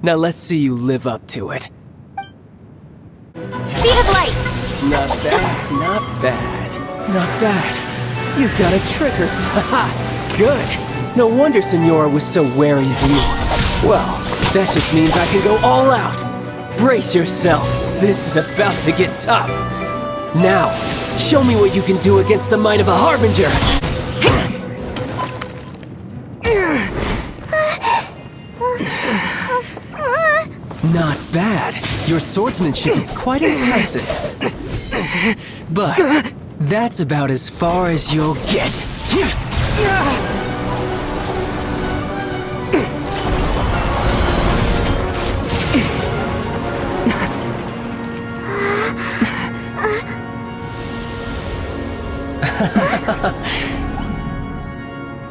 Now let's see you live up to it. Speed of light! Not bad, not bad, not bad. You've got a trick or two. Haha, good. No wonder Signora was so wary of you. Well, that just means I can go all out. Brace yourself. This is about to get tough. Now, show me what you can do against the might of a Harbinger. Not bad. Your swordsmanship is quite impressive. But that's about as far as you'll get.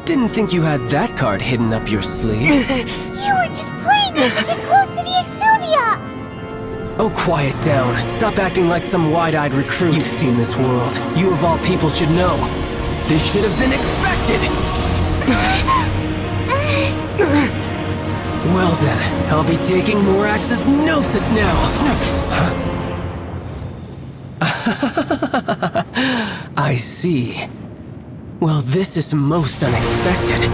Didn't think you had that card hidden up your sleeve. You were just playing this to get close to the Exuvia! Oh, quiet down. Stop acting like some wide-eyed recruit. You've seen this world. You of all people should know. This should have been expected! Well then, I'll be taking Morax's Gnosis now! I see. Well, this is most unexpected.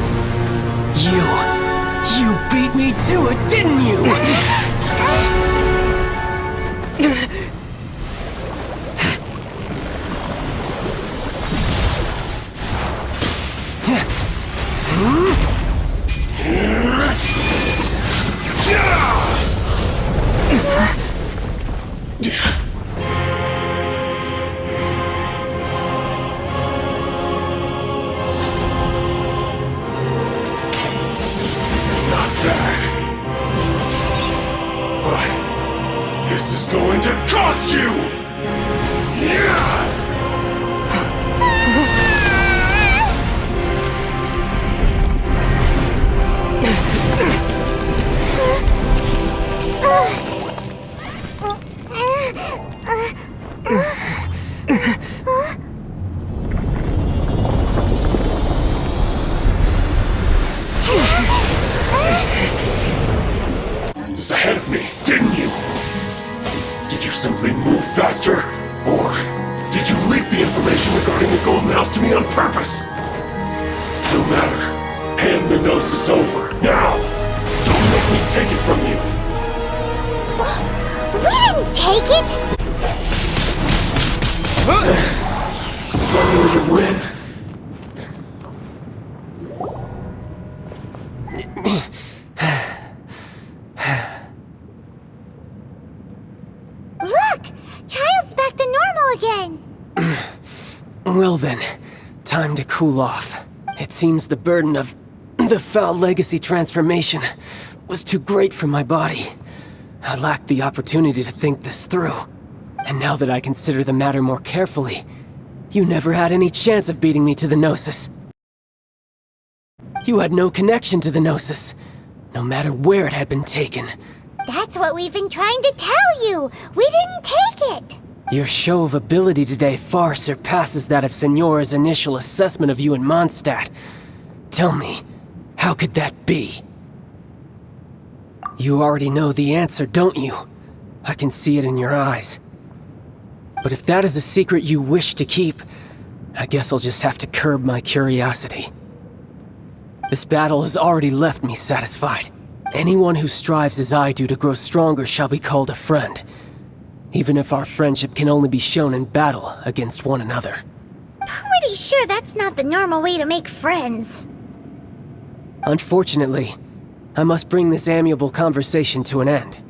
You beat me to it, didn't you? This is going to cost you! Just ahead of me, didn't you? Did you simply move faster? Or did you leak the information regarding the Golden House to me on purpose? No matter. Hand the Gnosis over, now! Don't make me take it from you! We didn't take it! Suddenly you win! Look! Child's back to normal again! Well then, time to cool off. It seems the burden of the Foul Legacy transformation was too great for my body. I lacked the opportunity to think this through. And now that I consider the matter more carefully, you never had any chance of beating me to the Gnosis. You had no connection to the Gnosis, no matter where it had been taken. That's what we've been trying to tell you! We didn't take it! Your show of ability today far surpasses that of Signora's initial assessment of you in Mondstadt. Tell me, how could that be? You already know the answer, don't you? I can see it in your eyes. But if that is a secret you wish to keep, I guess I'll just have to curb my curiosity. This battle has already left me satisfied. Anyone who strives as I do to grow stronger shall be called a friend, even if our friendship can only be shown in battle against one another. Pretty sure that's not the normal way to make friends. Unfortunately, I must bring this amiable conversation to an end.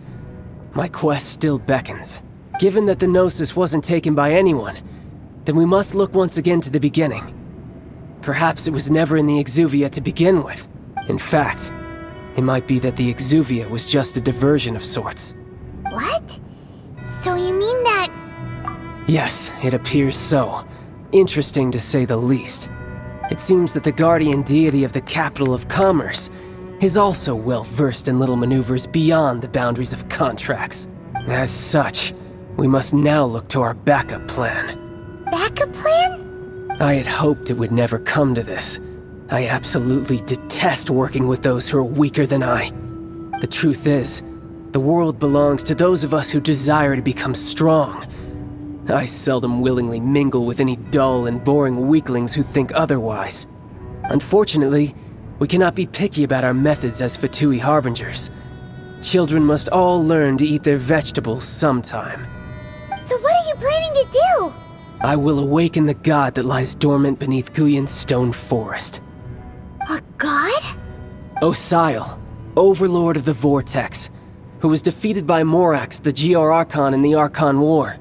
My quest still beckons. Given that the Gnosis wasn't taken by anyone, then we must look once again to the beginning. Perhaps it was never in the Exuvia to begin with. In fact, it might be that the Exuvia was just a diversion of sorts. What? So you mean that... Yes, it appears so. Interesting to say the least. It seems that the guardian deity of the capital of commerce is also well versed in little maneuvers beyond the boundaries of contracts. As such, we must now look to our backup plan. Backup plan? I had hoped it would never come to this. I absolutely detest working with those who are weaker than I. The truth is, the world belongs to those of us who desire to become strong. I seldom willingly mingle with any dull and boring weaklings who think otherwise. Unfortunately, we cannot be picky about our methods as Fatui Harbingers. Children must all learn to eat their vegetables sometime. So what are you planning to do? I will awaken the god that lies dormant beneath Guyan's stone forest. A god? Osial, overlord of the Vortex, who was defeated by Morax, the Geo-Archon in the Archon War,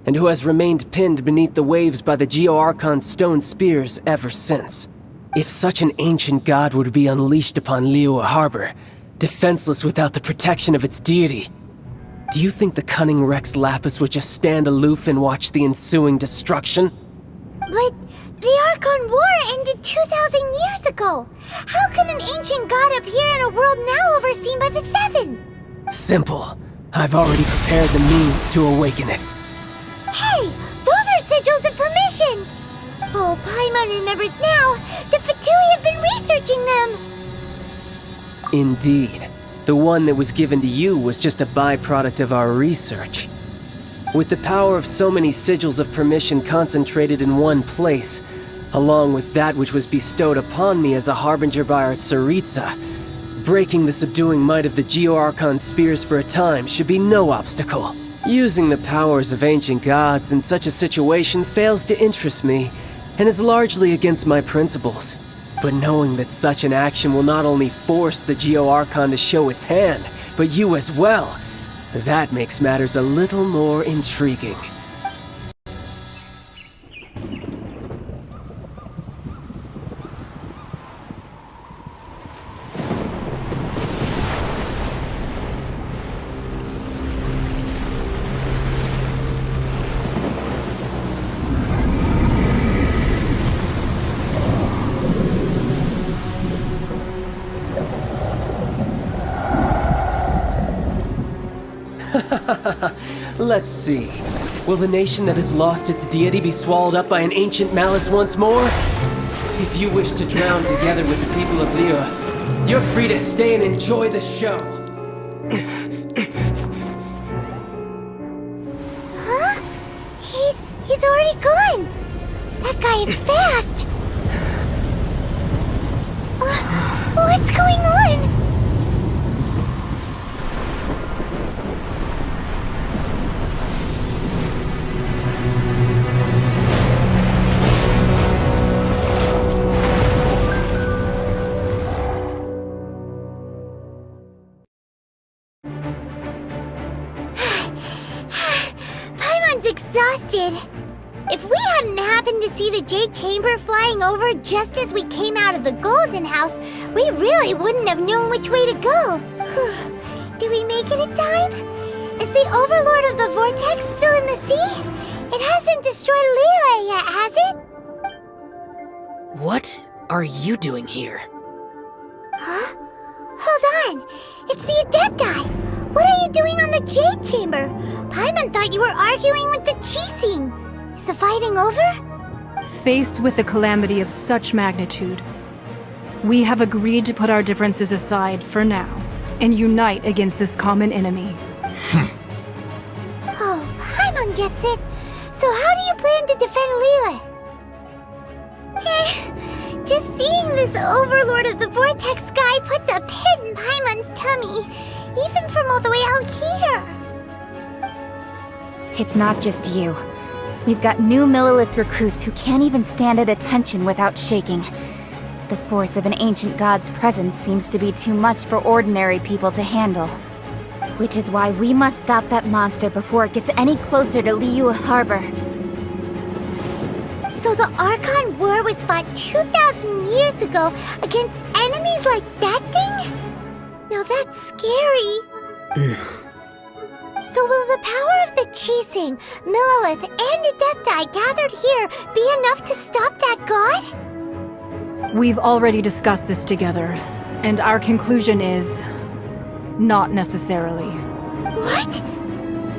and who has remained pinned beneath the waves by the Geo-Archon's stone spears ever since. If such an ancient god were to be unleashed upon Liyue Harbor, defenseless without the protection of its deity, do you think the cunning Rex Lapis would just stand aloof and watch the ensuing destruction? But the Archon War ended 2,000 years ago. How can an ancient god appear in a world now overseen by the Seven? Simple. I've already prepared the means to awaken it. Hey, those are sigils of permission! Oh, Paimon remembers now. The Fatui have been researching them. Indeed. The one that was given to you was just a byproduct of our research. With the power of so many sigils of permission concentrated in one place, along with that which was bestowed upon me as a harbinger by our Tsaritsa, breaking the subduing might of the Geo-Archon spears for a time should be no obstacle. Using the powers of ancient gods in such a situation fails to interest me, and is largely against my principles. But knowing that such an action will not only force the Geo-Archon to show its hand, but you as well, that makes matters a little more intriguing. Let's see. Will the nation that has lost its deity be swallowed up by an ancient malice once more? If you wish to drown together with the people of Liyue, you're free to stay and enjoy the show. Huh? He's already gone! That guy is fast! What's going on? Exhausted. If we hadn't happened to see the Jade Chamber flying over just as we came out of the Golden House, we really wouldn't have known which way to go. Did we make it in time? Is the Overlord of the Vortex still in the sea? It hasn't destroyed Liyue yet, has it? What are you doing here? Huh? Hold on. It's the Adepti. What are you doing on the Jade Chamber? Paimon thought you were arguing with the Qixing. Is the fighting over? Faced with a calamity of such magnitude, we have agreed to put our differences aside for now and unite against this common enemy. Oh, Paimon gets it. So how do you plan to defend Liyue? Just seeing this Overlord of the Vortex guy puts a pit in Paimon's tummy. Even from all the way out here. It's not just you. We've got new Millelith recruits who can't even stand at attention without shaking. The force of an ancient god's presence seems to be too much for ordinary people to handle. Which is why we must stop that monster before it gets any closer to Liyue Harbor. So the Archon War was fought 2,000 years ago against enemies like that thing? Now that's scary. So will the power of the Qixing, Millelith, and Adepti gathered here be enough to stop that god? We've already discussed this together, and our conclusion is... not necessarily. What?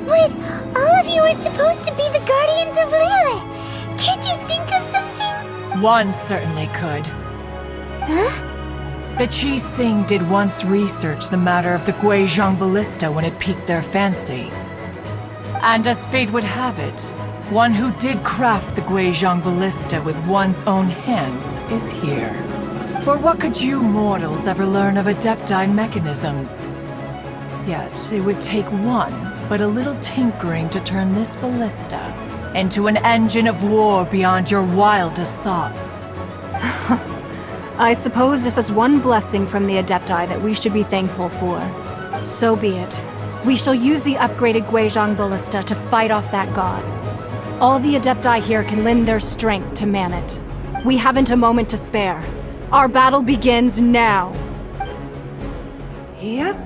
But all of you are supposed to be the guardians of Liyue. Can't you think of something? One certainly could. Huh? The Qixing did once research the matter of the Guizhong Ballista when it piqued their fancy. And as fate would have it, one who did craft the Guizhong Ballista with one's own hands is here. For what could you mortals ever learn of Adepti mechanisms? Yet it would take one, but a little tinkering to turn this ballista into an engine of war beyond your wildest thoughts. I suppose this is one blessing from the Adepti that we should be thankful for. So be it. We shall use the upgraded Guizhong Ballista to fight off that god. All the Adepti here can lend their strength to man it. We haven't a moment to spare. Our battle begins now. Yep.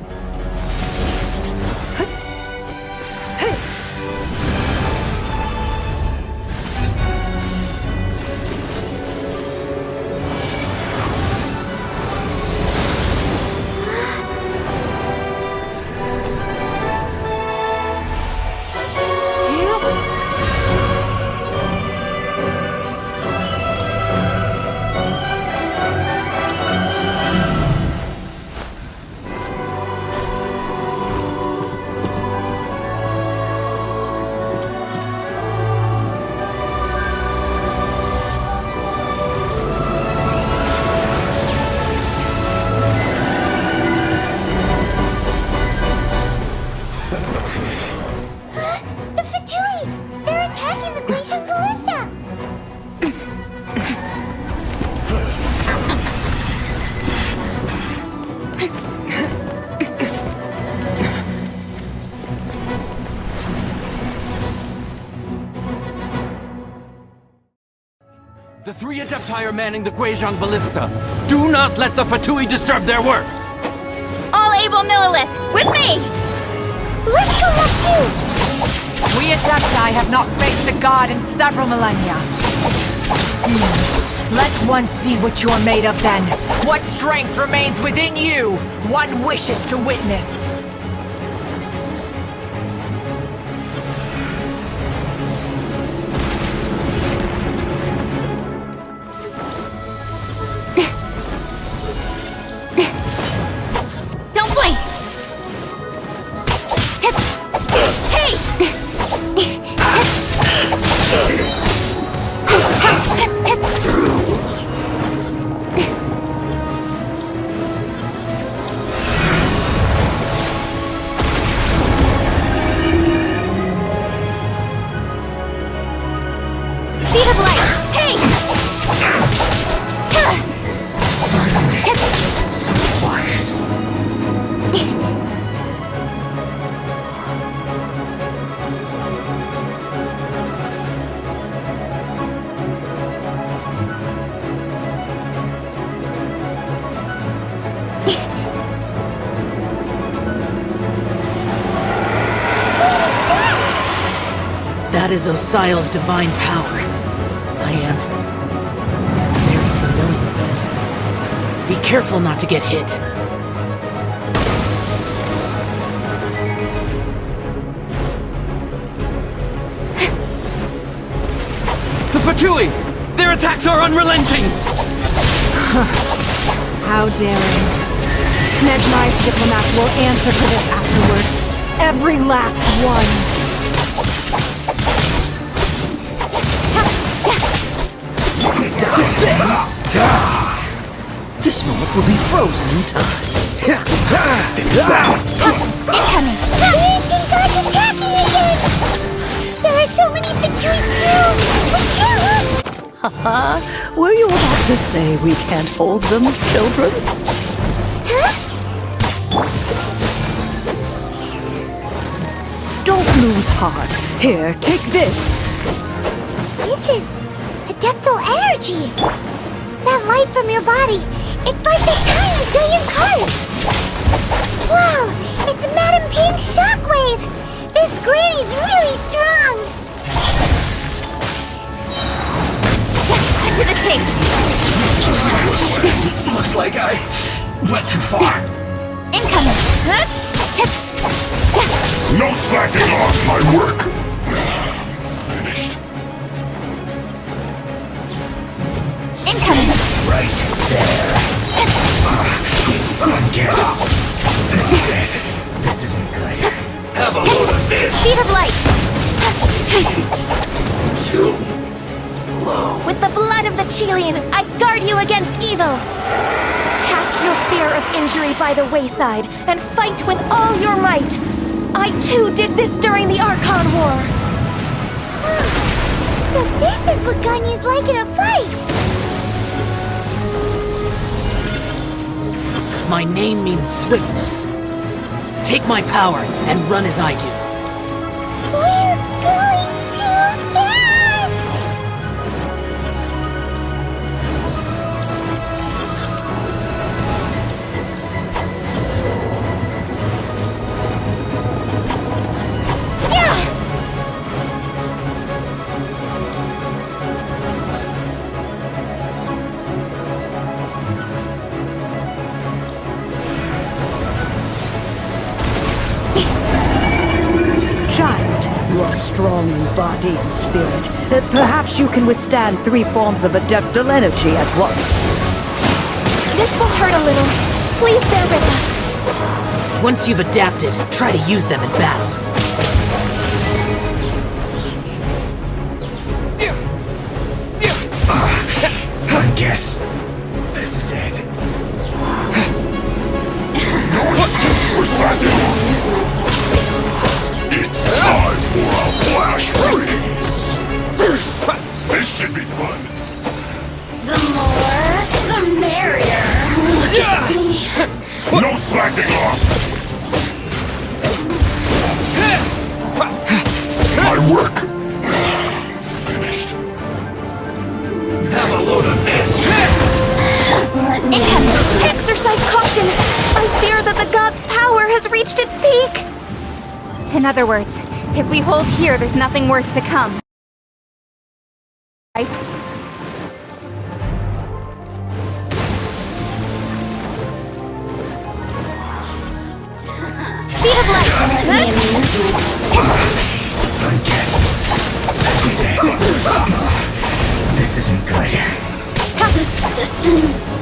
The 3 Adepti are manning the Guizhong Ballista. Do not let the Fatui disturb their work! All able Millelith, with me! Let's go up too! We Adepti have not faced a god in several millennia. Let one see what you're made of then. What strength remains within you, one wishes to witness. Don't blink! Hey! Speed of light! Hey! So quiet. That is Osial's divine power. I am very familiar with it. Be careful not to get hit. The Fatui! Their attacks are unrelenting! How daring. Snezhnai's diplomats will answer for this afterward. Every last one. Dodge this! This moment will be frozen in time. Incoming! The ancient gods attacking again! There are so many Fatui too! We can't! Haha, were you about to say we can't hold them, children? Huh? Don't lose heart. Here, take this. This is Adeptal energy! That light from your body, it's like the tiny giant cars! Wow, it's Madame Pink's shockwave! This granny's really strong! Cut to the chase! Looks like I went too far. Incoming! No slacking off my work! Finished. Incoming! Right there. Get up. This is it. This isn't good. Have a load of this. Speed of light! Too low. With the blood of the Chilian, I guard you against evil! Cast your fear of injury by the wayside, and fight with all your might! I too did this during the Archon War! So this is what Ganyu's like in a fight! My name means swiftness. Take my power and run as I do. We're going too fast! Yeah! Child, you are strong in body and spirit. Perhaps you can withstand 3 forms of Adeptal energy at once. This will hurt a little. Please bear with us. Once you've adapted, try to use them in battle. I guess this is it. It's time for a flash freeze! This should be fun. The more, the merrier. Look at me. No slacking off! other words, if we hold here, there's nothing worse to come. Right? Speed of light! I guess this is it. This isn't good. Assistance!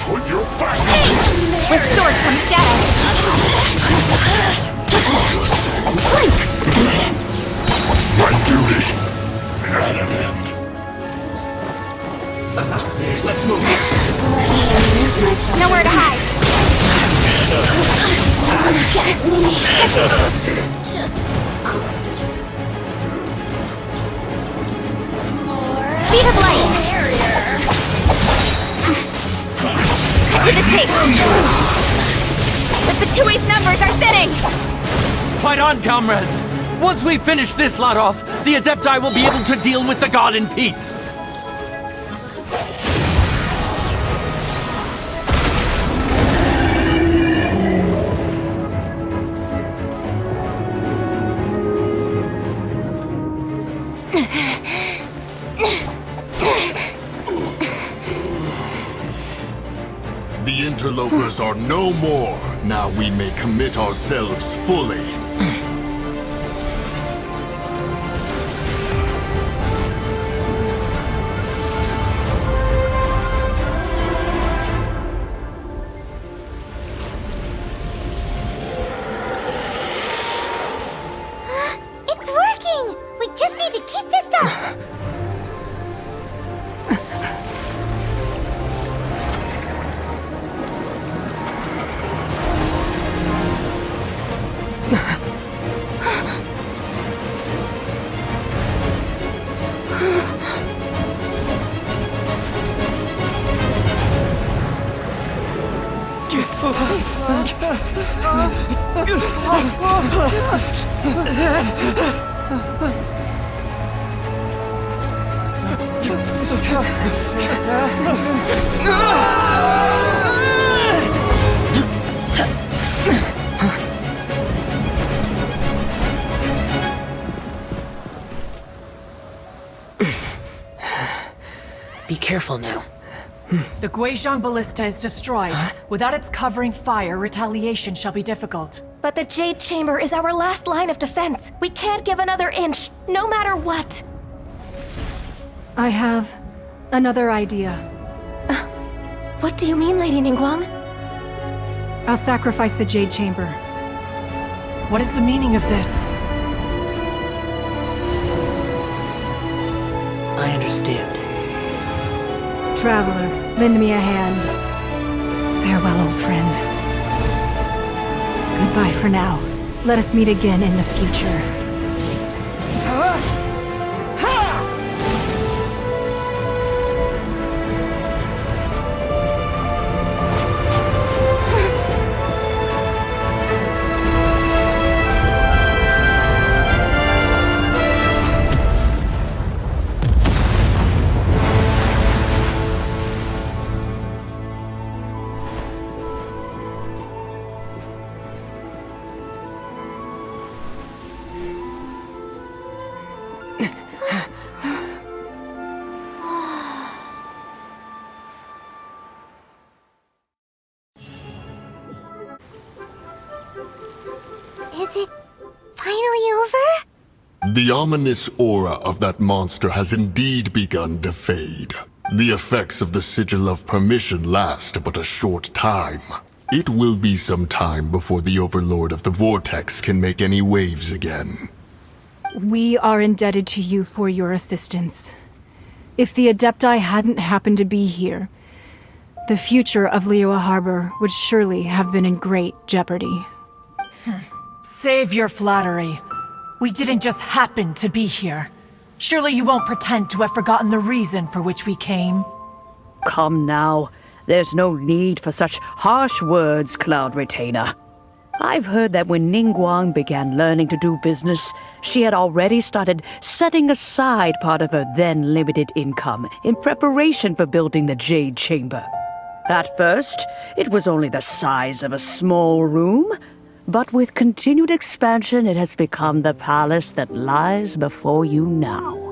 Put your back. With sword comes shadow. My duty at an end. Let's move. Nowhere to hide. Get me. Just cook this through. Speed of light! Cut to the chase! The Fatui's numbers are thinning! Fight on, comrades! Once we finish this lot off, the Adepti will be able to deal with the god in peace. The interlopers are no more. Now we may commit ourselves fully. It's working! We just need to keep this up! Be careful now. The Guizhong Ballista is destroyed. Without its covering fire, retaliation shall be difficult. But the Jade Chamber is our last line of defense. We can't give another inch, no matter what. I have another idea. What do you mean, Lady Ningguang? I'll sacrifice the Jade Chamber. What is the meaning of this? I understand. Traveler, lend me a hand. Farewell, old friend. Goodbye for now. Let us meet again in the future. Is it finally over? The ominous aura of that monster has indeed begun to fade. The effects of the Sigil of Permission last but a short time. It will be some time before the Overlord of the Vortex can make any waves again. We are indebted to you for your assistance. If the Adepti hadn't happened to be here, the future of Liyue Harbor would surely have been in great jeopardy. Save your flattery. We didn't just happen to be here. Surely you won't pretend to have forgotten the reason for which we came. Come now. There's no need for such harsh words, Cloud Retainer. I've heard that when Ningguang began learning to do business, she had already started setting aside part of her then limited income in preparation for building the Jade Chamber. At first, it was only the size of a small room, but with continued expansion, it has become the palace that lies before you now.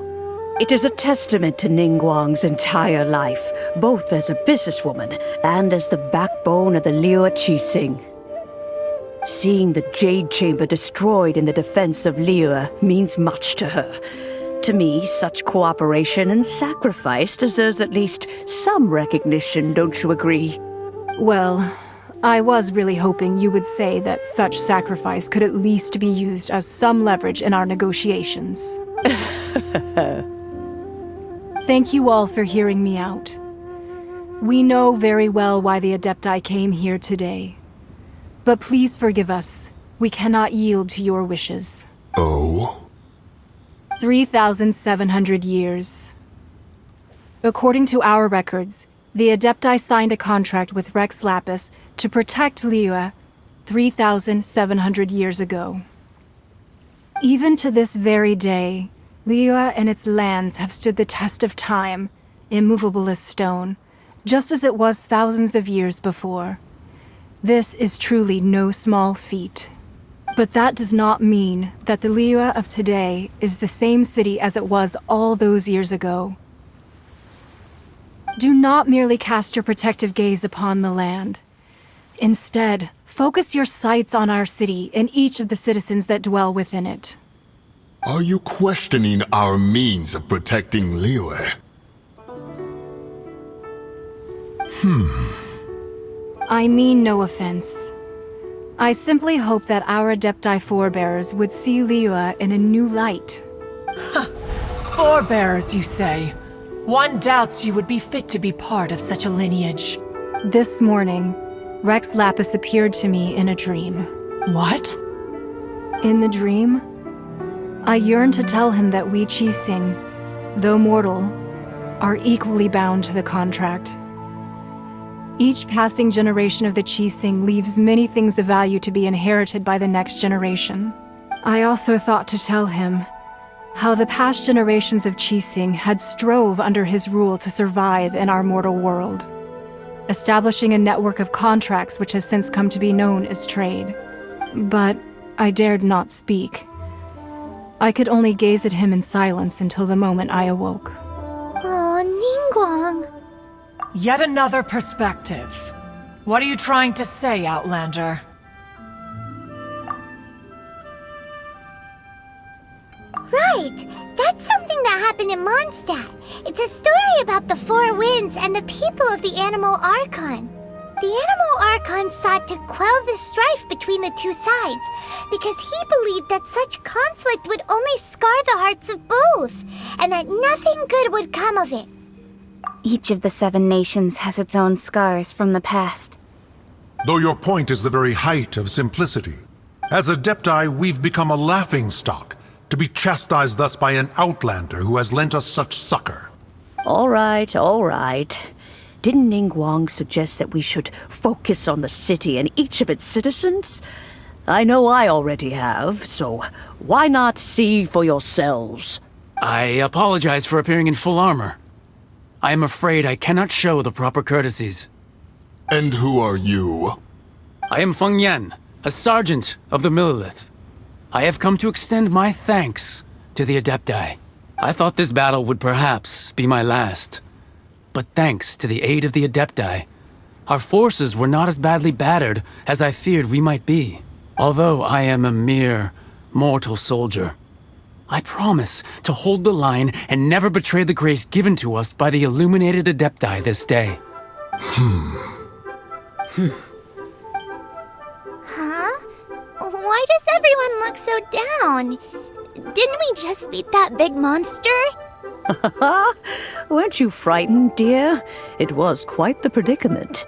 It is a testament to Ningguang's entire life, both as a businesswoman and as the backbone of the Liyue Qixing. Seeing the Jade Chamber destroyed in the defense of Liyue means much to her. To me, such cooperation and sacrifice deserves at least some recognition, don't you agree? Well, I was really hoping you would say that such sacrifice could at least be used as some leverage in our negotiations. Thank you all for hearing me out. We know very well why the Adepti came here today. But please forgive us. We cannot yield to your wishes. Oh? 3,700 years. According to our records, the Adepti signed a contract with Rex Lapis to protect Liyue 3,700 years ago. Even to this very day, Liyue and its lands have stood the test of time, immovable as stone, just as it was thousands of years before. This is truly no small feat. But that does not mean that the Liyue of today is the same city as it was all those years ago. Do not merely cast your protective gaze upon the land. Instead, focus your sights on our city and each of the citizens that dwell within it. Are you questioning our means of protecting Liyue? I mean no offense. I simply hope that our Adepti forebears would see Liyue in a new light. Forebears, you say? One doubts you would be fit to be part of such a lineage. This morning, Rex Lapis appeared to me in a dream. What? In the dream, I yearned to tell him that we Qixing, though mortal, are equally bound to the contract. Each passing generation of the Qixing leaves many things of value to be inherited by the next generation. I also thought to tell him how the past generations of Qixing had strove under his rule to survive in our mortal world, establishing a network of contracts which has since come to be known as trade. But I dared not speak. I could only gaze at him in silence until the moment I awoke. Oh, Ningguang. Yet another perspective. What are you trying to say, Outlander? Right! That's something that happened in Mondstadt. It's a story about the Four Winds and the people of the Animal Archon. The Animal Archon sought to quell the strife between the two sides because he believed that such conflict would only scar the hearts of both, and that nothing good would come of it. Each of the 7 nations has its own scars from the past. Though your point is the very height of simplicity. As Adepti, we've become a laughingstock, to be chastised thus by an outlander who has lent us such succor. All right, all right. Didn't Ningguang suggest that we should focus on the city and each of its citizens? I know I already have, so why not see for yourselves? I apologize for appearing in full armor. I am afraid I cannot show the proper courtesies. And who are you? I am Feng Yan, a sergeant of the Millelith. I have come to extend my thanks to the Adepti. I thought this battle would perhaps be my last. But thanks to the aid of the Adepti, our forces were not as badly battered as I feared we might be. Although I am a mere mortal soldier, I promise to hold the line and never betray the grace given to us by the illuminated Adepti this day. Huh? Why does everyone look so down? Didn't we just beat that big monster? Weren't you frightened, dear? It was quite the predicament.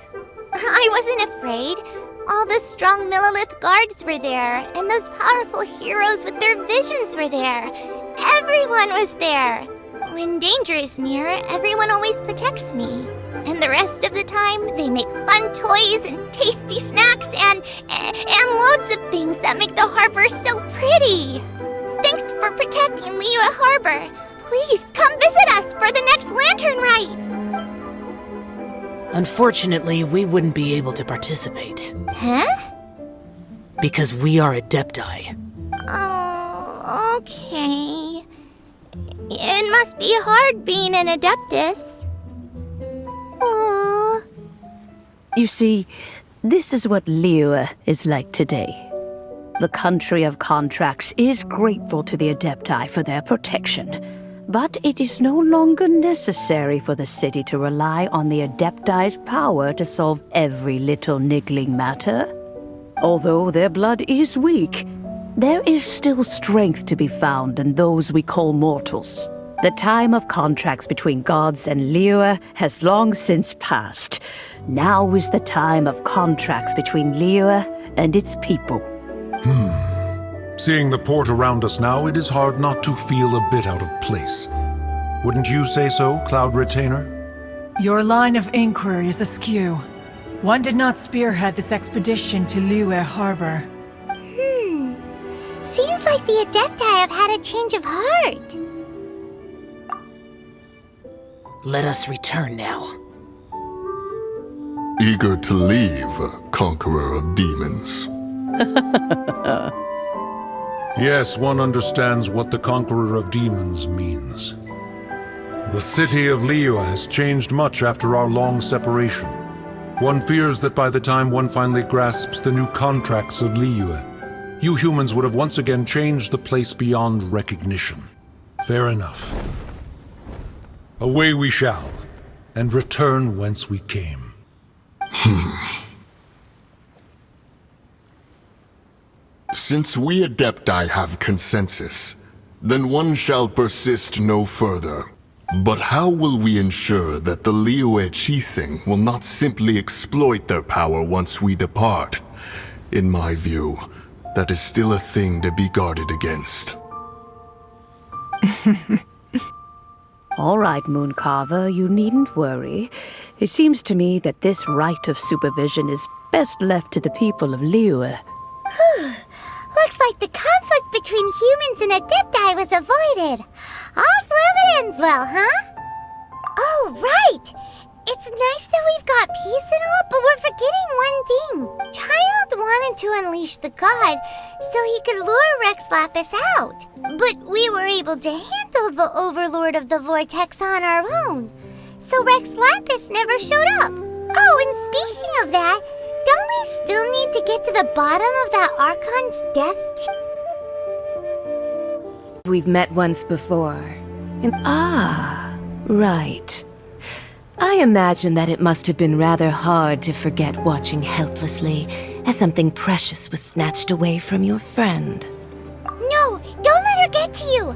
I wasn't afraid. All the strong Millelith guards were there, and those powerful heroes with their visions were there. Everyone was there. When danger is near, everyone always protects me. And the rest of the time, they make fun toys and tasty snacks and loads of things that make the harbor so pretty. Thanks for protecting Liyue Harbor. Please come visit us for the next lantern rite. Unfortunately, we wouldn't be able to participate. Huh? Because we are Adepti. Oh, okay. It must be hard being an Adeptus. Aww. You see, this is what Liyue is like today. The country of contracts is grateful to the Adepti for their protection, but it is no longer necessary for the city to rely on the Adepti's power to solve every little niggling matter. Although their blood is weak, there is still strength to be found in those we call mortals. The time of contracts between gods and Liyue has long since passed. Now is the time of contracts between Liyue and its people. Seeing the port around us now, it is hard not to feel a bit out of place. Wouldn't you say so, Cloud Retainer? Your line of inquiry is askew. One did not spearhead this expedition to Liyue Harbor. Seems like the Adepti have had a change of heart. Let us return now. Eager to leave, Conqueror of Demons. Yes, one understands what the Conqueror of Demons means. The city of Liyue has changed much after our long separation. One fears that by the time one finally grasps the new contracts of Liyue, you humans would have once again changed the place beyond recognition. Fair enough. Away we shall, and return whence we came. Since we Adepti have consensus, then one shall persist no further. But how will we ensure that the Liyue Qixing will not simply exploit their power once we depart? In my view, that is still a thing to be guarded against. All right, Mooncarver, you needn't worry. It seems to me that this right of supervision is best left to the people of Liyue. Looks like the conflict between humans and Adepti was avoided. All's well that ends well, huh? Oh, right! It's nice that we've got peace and all, but we're forgetting one thing. Child wanted to unleash the god so he could lure Rex Lapis out. But we were able to handle the Overlord of the Vortex on our own. So Rex Lapis never showed up. Oh, and speaking of that, don't we still need to get to the bottom of that Archon's death? We've met once before. Right. I imagine that it must have been rather hard to forget watching helplessly as something precious was snatched away from your friend. No, don't let her get to you!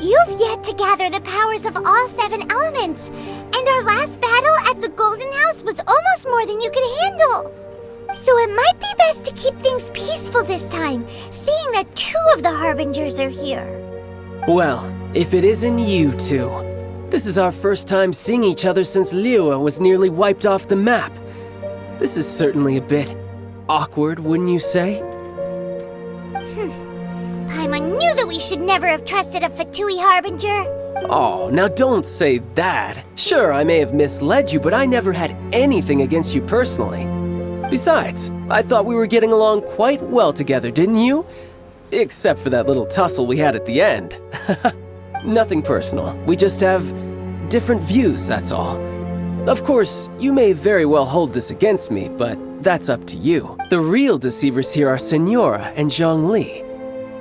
You've yet to gather the powers of all 7 elements, and our last battle at the Golden House was almost more than you could handle. So it might be best to keep things peaceful this time, seeing that 2 of the Harbingers are here. Well, if it isn't you two. This is our first time seeing each other since Liyue was nearly wiped off the map. This is certainly a bit awkward, wouldn't you say? Paimon knew that we should never have trusted a Fatui Harbinger. Oh, now don't say that. Sure, I may have misled you, but I never had anything against you personally. Besides, I thought we were getting along quite well together, didn't you? Except for that little tussle we had at the end. Nothing personal. We just have different views, that's all. Of course, you may very well hold this against me, but that's up to you. The real deceivers here are Senora and Zhongli.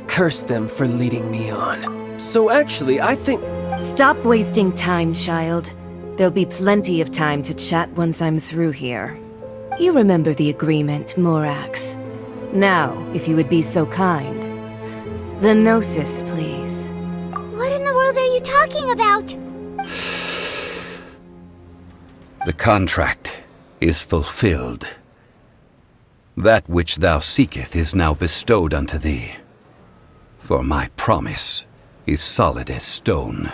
Curse them for leading me on. So actually, I think... Stop wasting time, child. There'll be plenty of time to chat once I'm through here. You remember the agreement, Morax. Now, if you would be so kind. The Gnosis, please. What in the world are you talking about? The contract is fulfilled. That which thou seeketh is now bestowed unto thee. For my promise is solid as stone.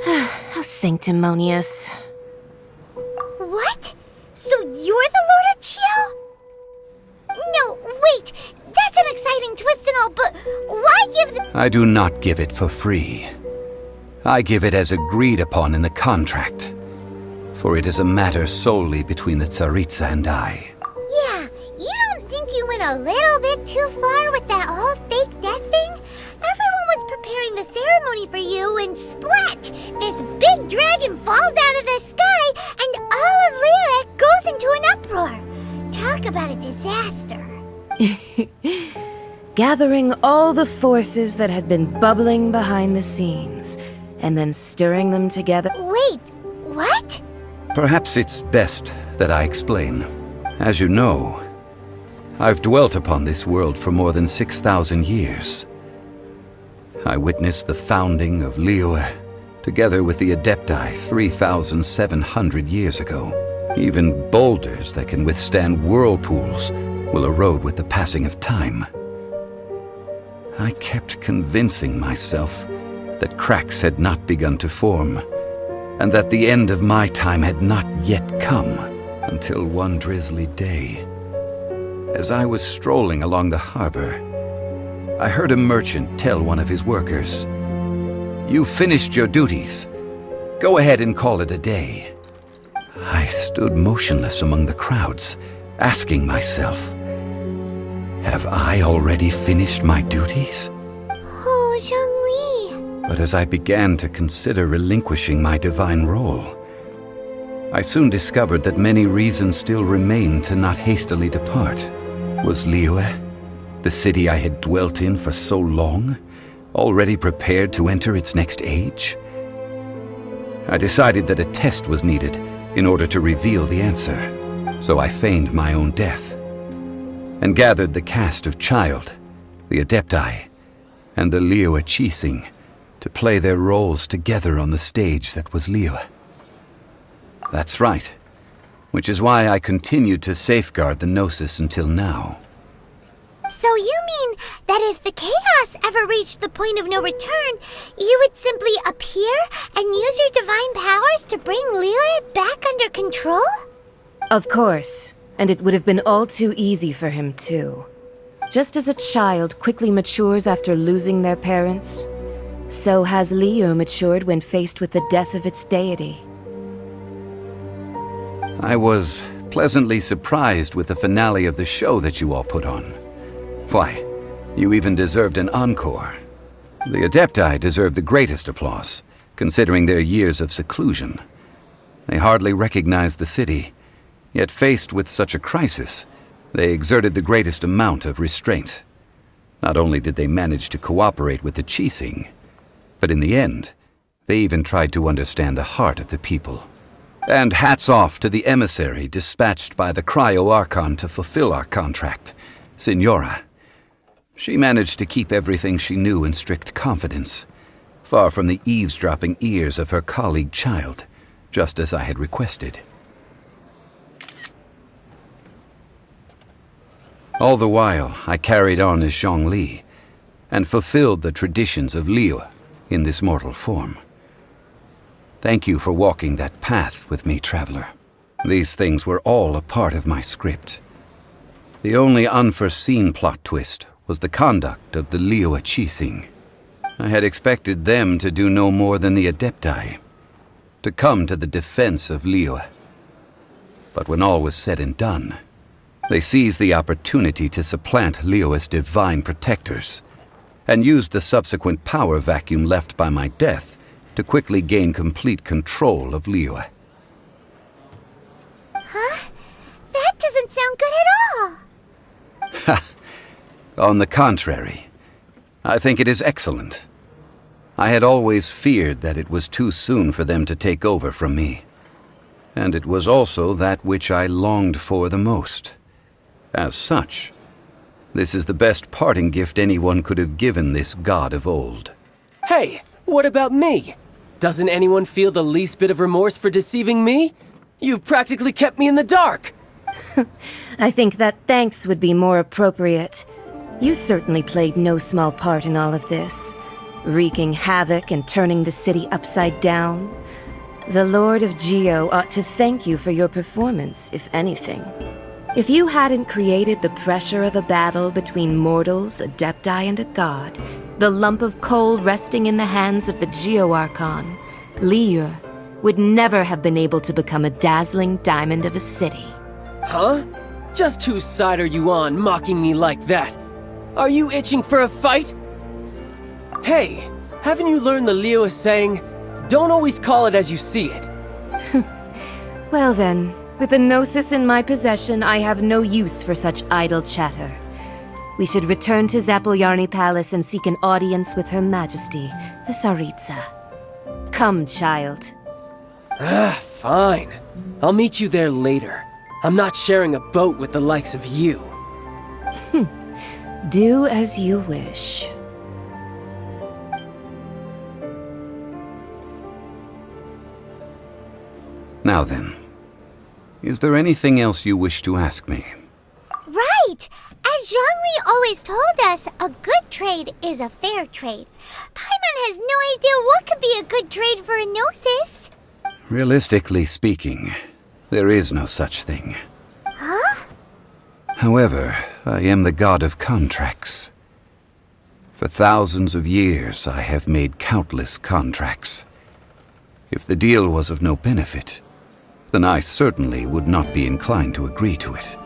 How sanctimonious. What? So you're the Lord of Chio? No, wait! That's an an exciting twist and all, but why give the... I do not give it for free. I give it as agreed upon in the contract. For it is a matter solely between the Tsaritsa and I. Yeah, you don't think you went a little bit too far with that whole fake death thing? Everyone was preparing the ceremony for you and splat! This big dragon falls out of the sky and all of Liyue goes into an uproar. Talk about a disaster. Gathering all the forces that had been bubbling behind the scenes, and then stirring them together. Wait, what? Perhaps it's best that I explain. As you know, I've dwelt upon this world for more than 6,000 years. I witnessed the founding of Liyue, together with the Adepti 3,700 years ago. Even boulders that can withstand whirlpools will erode with the passing of time. I kept convincing myself that cracks had not begun to form, and that the end of my time had not yet come, until one drizzly day. As I was strolling along the harbor, I heard a merchant tell one of his workers, "You finished your duties. Go ahead and call it a day." I stood motionless among the crowds, asking myself, have I already finished my duties? Oh, Zhongli. But as I began to consider relinquishing my divine role, I soon discovered that many reasons still remained to not hastily depart. Was Liyue, the city I had dwelt in for so long, already prepared to enter its next age? I decided that a test was needed in order to reveal the answer, so I feigned my own death, and gathered the cast of Child, the Adepti, and the Liyue Qixing to play their roles together on the stage that was Liyue. That's right, which is why I continued to safeguard the Gnosis until now. So you mean that if the chaos ever reached the point of no return, you would simply appear and use your divine powers to bring Liyue back under control? Of course, and it would have been all too easy for him too. Just as a child quickly matures after losing their parents, so has Liyue matured when faced with the death of its deity. I was pleasantly surprised with the finale of the show that you all put on. Why, you even deserved an encore. The Adepti deserve the greatest applause, considering their years of seclusion. They hardly recognized the city, yet faced with such a crisis, they exerted the greatest amount of restraint. Not only did they manage to cooperate with the Qixing, but in the end, they even tried to understand the heart of the people. And hats off to the emissary dispatched by the Cryo-Archon to fulfill our contract, Signora. She managed to keep everything she knew in strict confidence, far from the eavesdropping ears of her colleague Child, just as I had requested. All the while, I carried on as Zhongli, and fulfilled the traditions of Liyue in this mortal form. Thank you for walking that path with me, Traveler. These things were all a part of my script. The only unforeseen plot twist was the conduct of the Liyue Qixing. I had expected them to do no more than the Adepti, to come to the defense of Liyue. But when all was said and done, they seized the opportunity to supplant Liyue's divine protectors, and used the subsequent power vacuum left by my death to quickly gain complete control of Liyue. Huh? That doesn't sound good at all! Ha! On the contrary, I think it is excellent. I had always feared that it was too soon for them to take over from me. And it was also that which I longed for the most. As such, this is the best parting gift anyone could have given this god of old. Hey, what about me? Doesn't anyone feel the least bit of remorse for deceiving me? You've practically kept me in the dark! I think that thanks would be more appropriate. You certainly played no small part in all of this, wreaking havoc and turning the city upside down. The Lord of Geo ought to thank you for your performance, if anything. If you hadn't created the pressure of a battle between mortals, Adepti, and a god, the lump of coal resting in the hands of the Geo-Archon, Liyue would never have been able to become a dazzling diamond of a city. Huh? Just whose side are you on, mocking me like that? Are you itching for a fight? Hey, haven't you learned the Liyue saying, don't always call it as you see it? Well then, with the Gnosis in my possession, I have no use for such idle chatter. We should return to Zapoljarny Palace and seek an audience with Her Majesty, the Tsaritsa. Come, child. Fine. I'll meet you there later. I'm not sharing a boat with the likes of you. Do as you wish. Now then, is there anything else you wish to ask me? Right! As Zhongli always told us, a good trade is a fair trade. Paimon has no idea what could be a good trade for a Gnosis. Realistically speaking, there is no such thing. Huh? However, I am the god of contracts. For thousands of years, I have made countless contracts. If the deal was of no benefit, then I certainly would not be inclined to agree to it.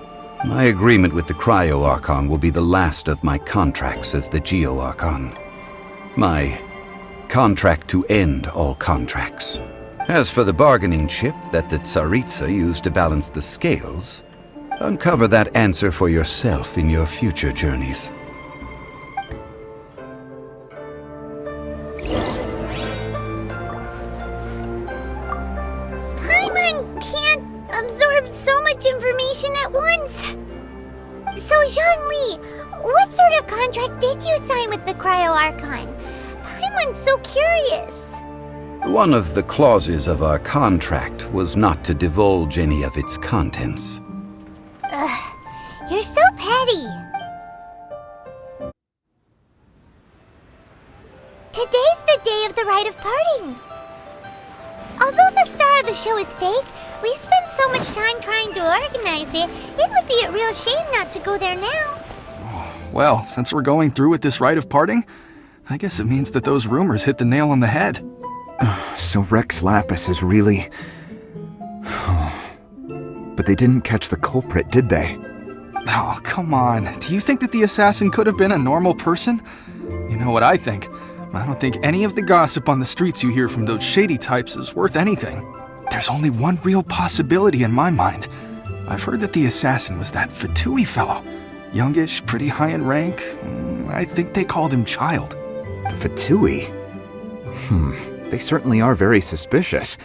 My agreement with the Cryo-Archon will be the last of my contracts as the Geo-Archon. My contract to end all contracts. As for the bargaining chip that the Tsaritsa used to balance the scales, uncover that answer for yourself in your future journeys. Paimon can't absorb so much information at once. So, Zhongli, what sort of contract did you sign with the Cryo-Archon? Paimon's so curious. One of the clauses of our contract was not to divulge any of its contents. Ugh, you're so petty. Today's the day of the rite of parting. Although the star of the show is fake, we've spent so much time trying to organize it, it would be a real shame not to go there now. Well, since we're going through with this rite of parting, I guess it means that those rumors hit the nail on the head. So Rex Lapis is really... But they didn't catch the culprit, did they? Oh, come on. Do you think that the assassin could have been a normal person? You know what I think? I don't think any of the gossip on the streets you hear from those shady types is worth anything. There's only one real possibility in my mind. I've heard that the assassin was that Fatui fellow. Youngish, pretty high in rank. I think they called him Child. The Fatui? They certainly are very suspicious.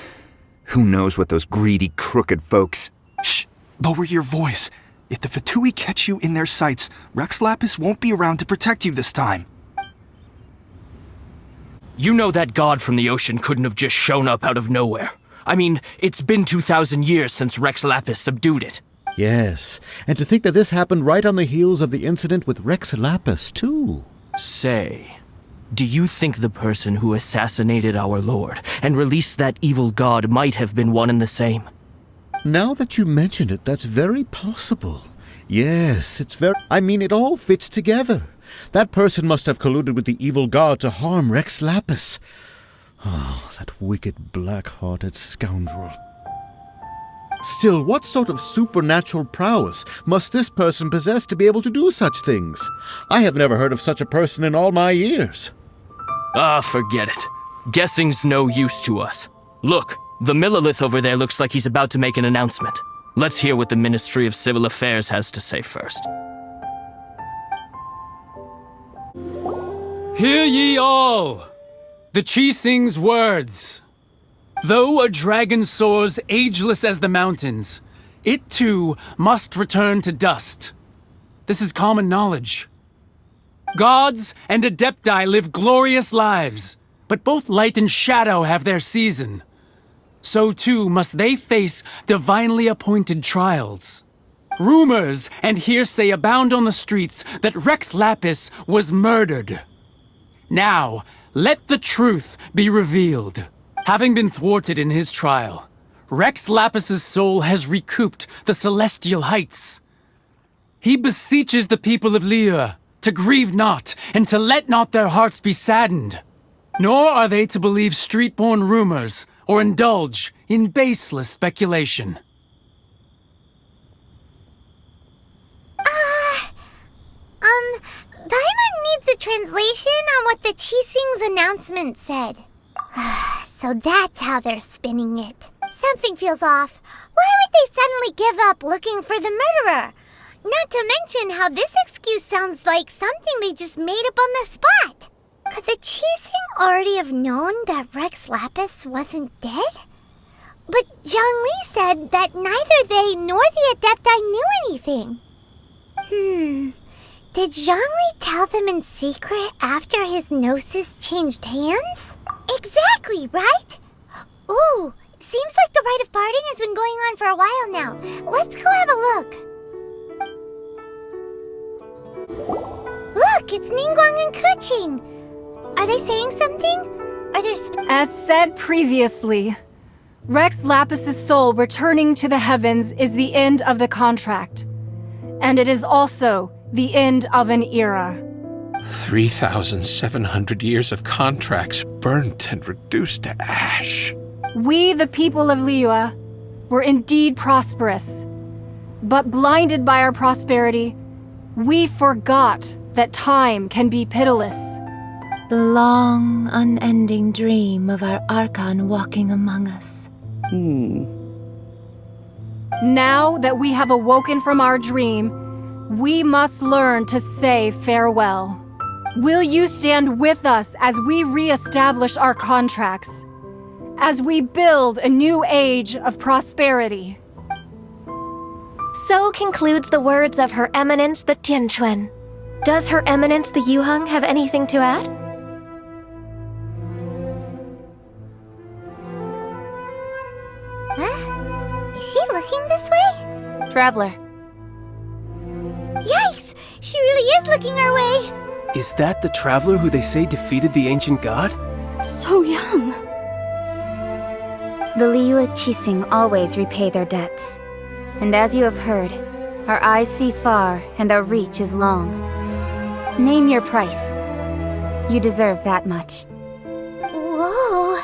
Who knows what those greedy, crooked folks... Shh! Lower your voice. If the Fatui catch you in their sights, Rex Lapis won't be around to protect you this time. You know that god from the ocean couldn't have just shown up out of nowhere. I mean, it's been 2,000 years since Rex Lapis subdued it. Yes, and to think that this happened right on the heels of the incident with Rex Lapis, too. Say, do you think the person who assassinated our lord and released that evil god might have been one and the same? Now that you mention it, that's very possible. Yes, it's very... I mean, it all fits together. That person must have colluded with the evil god to harm Rex Lapis. Oh, that wicked, black-hearted scoundrel. Still, what sort of supernatural prowess must this person possess to be able to do such things? I have never heard of such a person in all my years. Forget it. Guessing's no use to us. Look, the Millelith over there looks like he's about to make an announcement. Let's hear what the Ministry of Civil Affairs has to say first. Hear ye all! The Qixing's words. Though a dragon soars ageless as the mountains, it too must return to dust. This is common knowledge. Gods and Adepti live glorious lives, but both light and shadow have their season. So too must they face divinely appointed trials. Rumors and hearsay abound on the streets that Rex Lapis was murdered. Now, let the truth be revealed. Having been thwarted in his trial, Rex Lapis's soul has recouped the celestial heights, He beseeches the people of Liyue to grieve not, and to let not their hearts be saddened. Nor are they to believe street-born rumors, or indulge in baseless speculation. Paimon needs a translation on what the Qixing's announcement said. So that's how they're spinning it. Something feels off. Why would they suddenly give up looking for the murderer? Not to mention how this excuse sounds like something they just made up on the spot. Could the Qixing already have known that Rex Lapis wasn't dead? But Zhongli said that neither they nor the Adepti knew anything. Did Zhongli tell them in secret after his gnosis changed hands? Exactly, right? Ooh, seems like the rite of parting has been going on for a while now. Let's go have a look. Look, it's Ningguang and Keqing. Are they saying something? Are there... As said previously, Rex Lapis's soul returning to the heavens is the end of the contract. And it is also the end of an era. 3,700 years of contracts burnt and reduced to ash. We, the people of Liyue, were indeed prosperous. But blinded by our prosperity, we forgot that time can be pitiless. The long, unending dream of our Archon walking among us. Now that we have awoken from our dream, we must learn to say farewell. Will you stand with us as we re-establish our contracts? As we build a new age of prosperity? So concludes the words of Her Eminence the Tianquan. Does Her Eminence the Yuheng have anything to add? Huh? Is she looking this way? Traveler. Yikes! She really is looking our way! Is that the traveler who they say defeated the ancient god? So young! The Liyue Qixing always repay their debts. And as you have heard, our eyes see far and our reach is long. Name your price. You deserve that much. Whoa!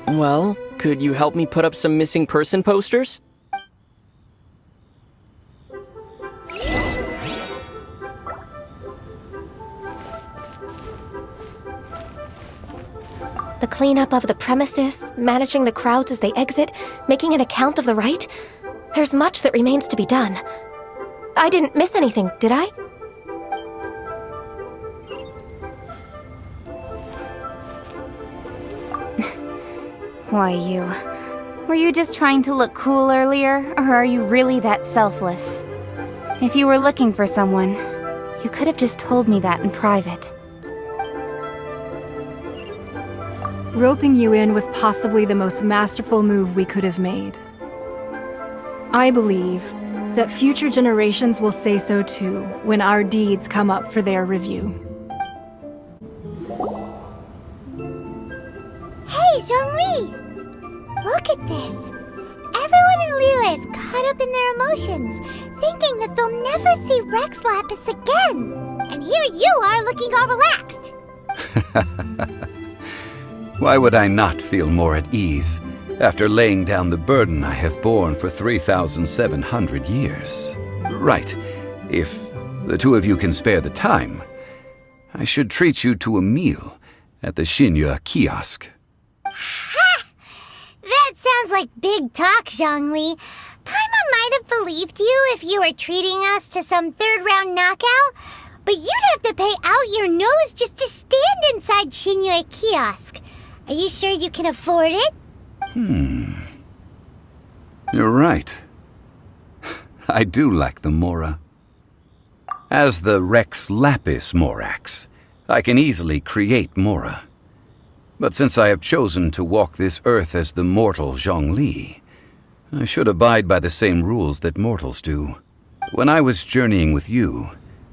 Well, could you help me put up some missing person posters? The cleanup of the premises, managing the crowds as they exit, making an account of the rite? There's much that remains to be done. I didn't miss anything, did I? Why, you... Were you just trying to look cool earlier, or are you really that selfless? If you were looking for someone, you could have just told me that in private. Roping you in was possibly the most masterful move we could have made. I believe that future generations will say so too when our deeds come up for their review. Hey, Zhongli! Look at this! Everyone in Liyue is caught up in their emotions, thinking that they'll never see Rex Lapis again! And here you are looking all relaxed! Why would I not feel more at ease after laying down the burden I have borne for 3,700 years? Right. If the two of you can spare the time, I should treat you to a meal at the Xinyue kiosk. Ha! That sounds like big talk, Zhongli. Paimon might have believed you if you were treating us to some third-round knockout, but you'd have to pay out your nose just to stand inside Xinyue kiosk. Are you sure you can afford it? You're right. I do like the Mora. As the Rex Lapis Morax, I can easily create Mora. But since I have chosen to walk this earth as the mortal Zhongli, I should abide by the same rules that mortals do. When I was journeying with you,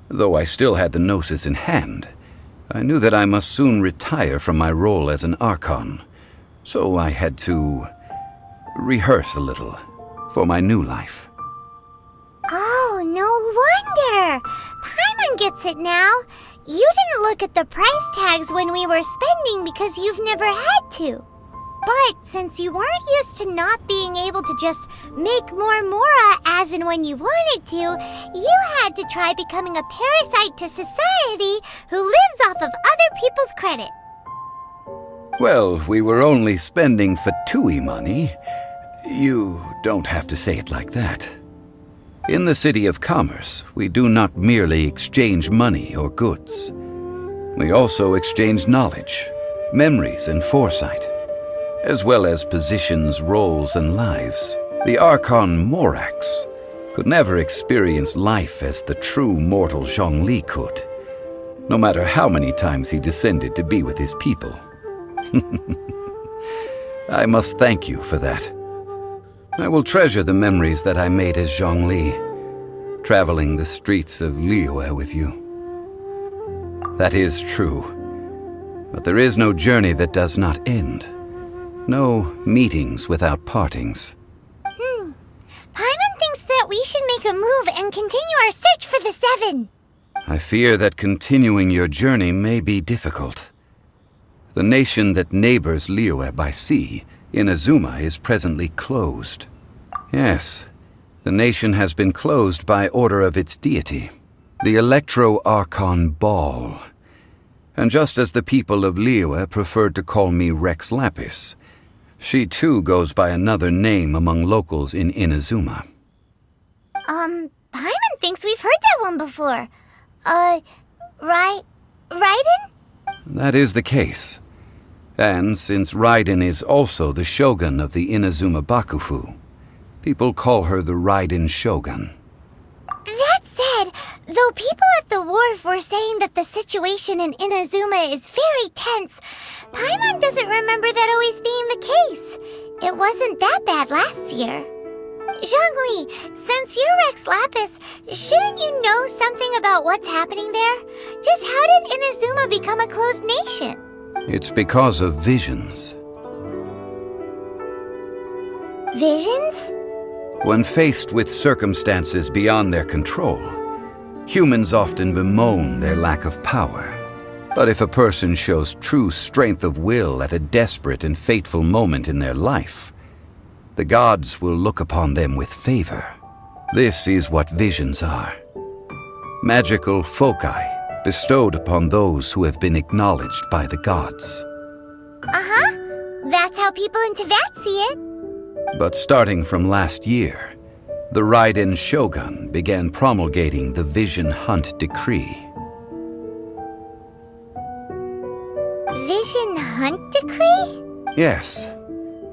though I still had the Gnosis in hand, I knew that I must soon retire from my role as an Archon, so I had to rehearse a little for my new life. Oh, no wonder! Paimon gets it now. You didn't look at the price tags when we were spending because you've never had to. But since you weren't used to not being able to just make more Mora as and when you wanted to, you had to try becoming a parasite to society who lives off of other people's credit. Well, we were only spending Fatui money. You don't have to say it like that. In the City of Commerce, we do not merely exchange money or goods. We also exchange knowledge, memories, and foresight, as well as positions, roles, and lives. The Archon Morax could never experience life as the true mortal Zhongli could, no matter how many times he descended to be with his people. I must thank you for that. I will treasure the memories that I made as Zhongli, traveling the streets of Liyue with you. That is true, but there is no journey that does not end. No meetings without partings. Paimon thinks that we should make a move and continue our search for the Seven. I fear that continuing your journey may be difficult. The nation that neighbors Liyue by sea, Inazuma, is presently closed. Yes, the nation has been closed by order of its deity, the Electro-Archon Ball. And just as the people of Liyue preferred to call me Rex Lapis, she too goes by another name among locals in Inazuma. Paimon thinks we've heard that one before. Raiden? That is the case. And since Raiden is also the shogun of the Inazuma Bakufu, people call her the Raiden Shogun. That said, though people at the wharf were saying that the situation in Inazuma is very tense, Paimon doesn't remember that always being the case. It wasn't that bad last year. Zhongli, since you're Rex Lapis, shouldn't you know something about what's happening there? Just how did Inazuma become a closed nation? It's because of visions. Visions? When faced with circumstances beyond their control, humans often bemoan their lack of power. But if a person shows true strength of will at a desperate and fateful moment in their life, the gods will look upon them with favor. This is what visions are. Magical foci bestowed upon those who have been acknowledged by the gods. That's how people in Teyvat see it. But starting from last year, the Raiden Shogun began promulgating the Vision Hunt Decree. Vision Hunt Decree? Yes.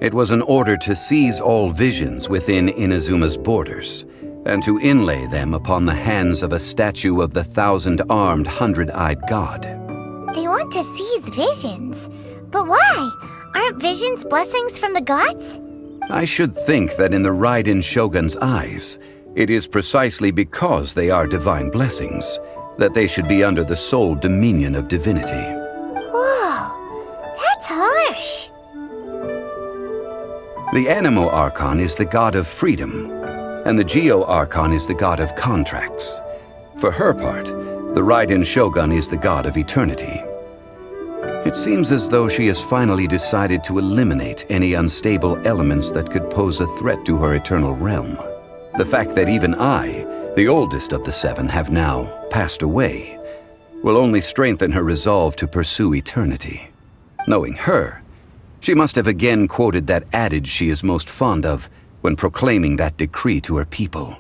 It was an order to seize all visions within Inazuma's borders, and to inlay them upon the hands of a statue of the 1,000-armed, 100-eyed god. They want to seize visions. But why? Aren't visions blessings from the gods? I should think that in the Raiden Shogun's eyes, it is precisely because they are divine blessings that they should be under the sole dominion of divinity. Whoa, that's harsh. The Anemo Archon is the god of freedom, and the Geo Archon is the god of contracts. For her part, the Raiden Shogun is the god of eternity. It seems as though she has finally decided to eliminate any unstable elements that could pose a threat to her eternal realm. The fact that even I, the oldest of the seven, have now passed away, will only strengthen her resolve to pursue eternity. Knowing her, she must have again quoted that adage she is most fond of when proclaiming that decree to her people.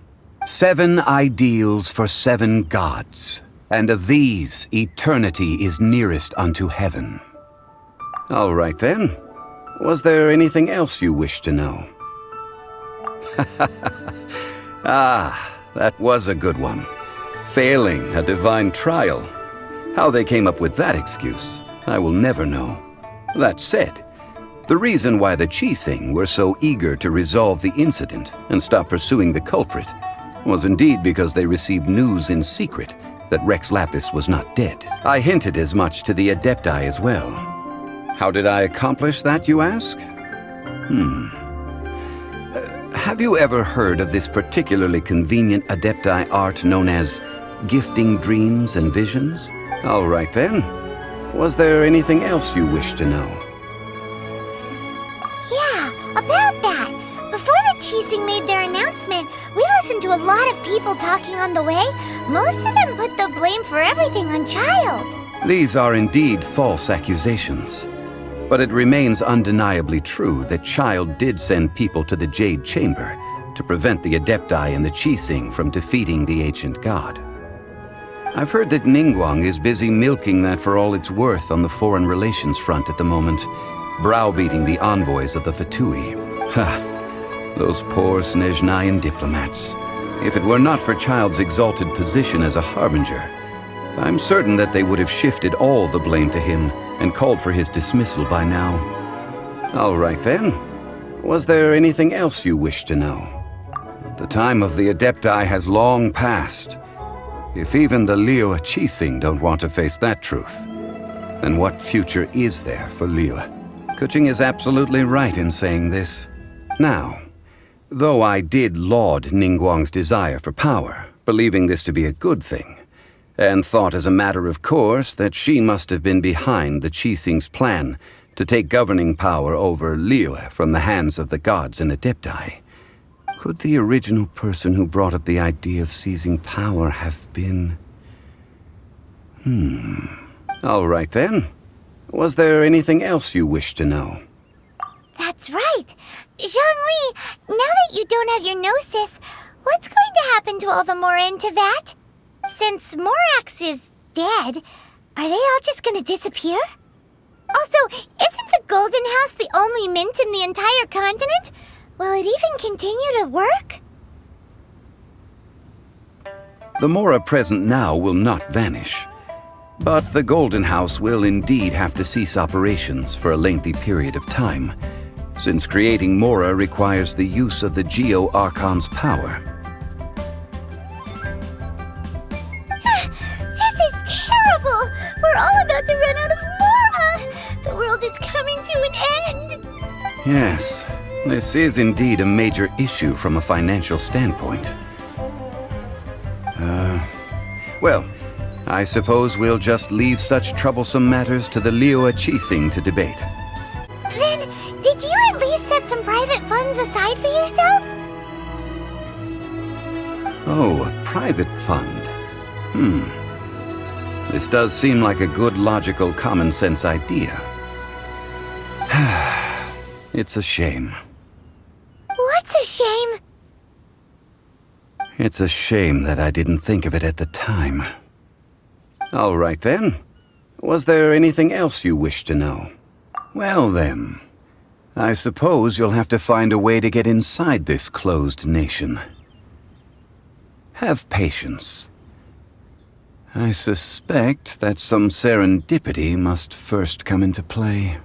7 ideals for 7 gods, and of these, eternity is nearest unto heaven. All right then. Was there anything else you wish to know? That was a good one. Failing a divine trial. How they came up with that excuse, I will never know. That said, the reason why the Qixing were so eager to resolve the incident and stop pursuing the culprit was indeed because they received news in secret that Rex Lapis was not dead. I hinted as much to the Adepti as well. How did I accomplish that, you ask? Have you ever heard of this particularly convenient Adepti art known as gifting dreams and visions? All right then. Was there anything else you wish to know? Yeah, about that. Before the Qixing made their announcement, we listened to a lot of people talking on the way. Most of them put the blame for everything on Child. These are indeed false accusations. But it remains undeniably true that Child did send people to the Jade Chamber to prevent the Adepti and the Qixing from defeating the ancient god. I've heard that Ningguang is busy milking that for all it's worth on the foreign relations front at the moment, browbeating the envoys of the Fatui. Ha! Those poor Snezhnayan diplomats. If it were not for Child's exalted position as a harbinger, I'm certain that they would have shifted all the blame to him and called for his dismissal by now. All right then. Was there anything else you wish to know? The time of the Adepti has long passed. If even the Liyue Qixing don't want to face that truth, then what future is there for Liyue? Keqing is absolutely right in saying this. Now, though I did laud Ningguang's desire for power, believing this to be a good thing, and thought as a matter of course that she must have been behind the Qixing's plan to take governing power over Liyue from the hands of the gods and Adepti, could the original person who brought up the idea of seizing power have been... All right then. Was there anything else you wish to know? That's right. Zhongli, now that you don't have your Gnosis, what's going to happen to all the Mora in Teyvat? Since Morax is dead, are they all just gonna disappear? Also, isn't the Golden House the only mint in the entire continent? Will it even continue to work? The Mora present now will not vanish. But the Golden House will indeed have to cease operations for a lengthy period of time, since creating Mora requires the use of the Geo Archon's power. This is terrible! We're all about to run out of Mora! The world is coming to an end! Yes, this is indeed a major issue from a financial standpoint. Well, I suppose we'll just leave such troublesome matters to the Liyue Qixing to debate. Then, did you at least set some private funds aside for yourself? Oh, a private fund. This does seem like a good, logical, common-sense idea. It's a shame. What's a shame? It's a shame that I didn't think of it at the time. All right then. Was there anything else you wish to know? Well then, I suppose you'll have to find a way to get inside this closed nation. Have patience. I suspect that some serendipity must first come into play.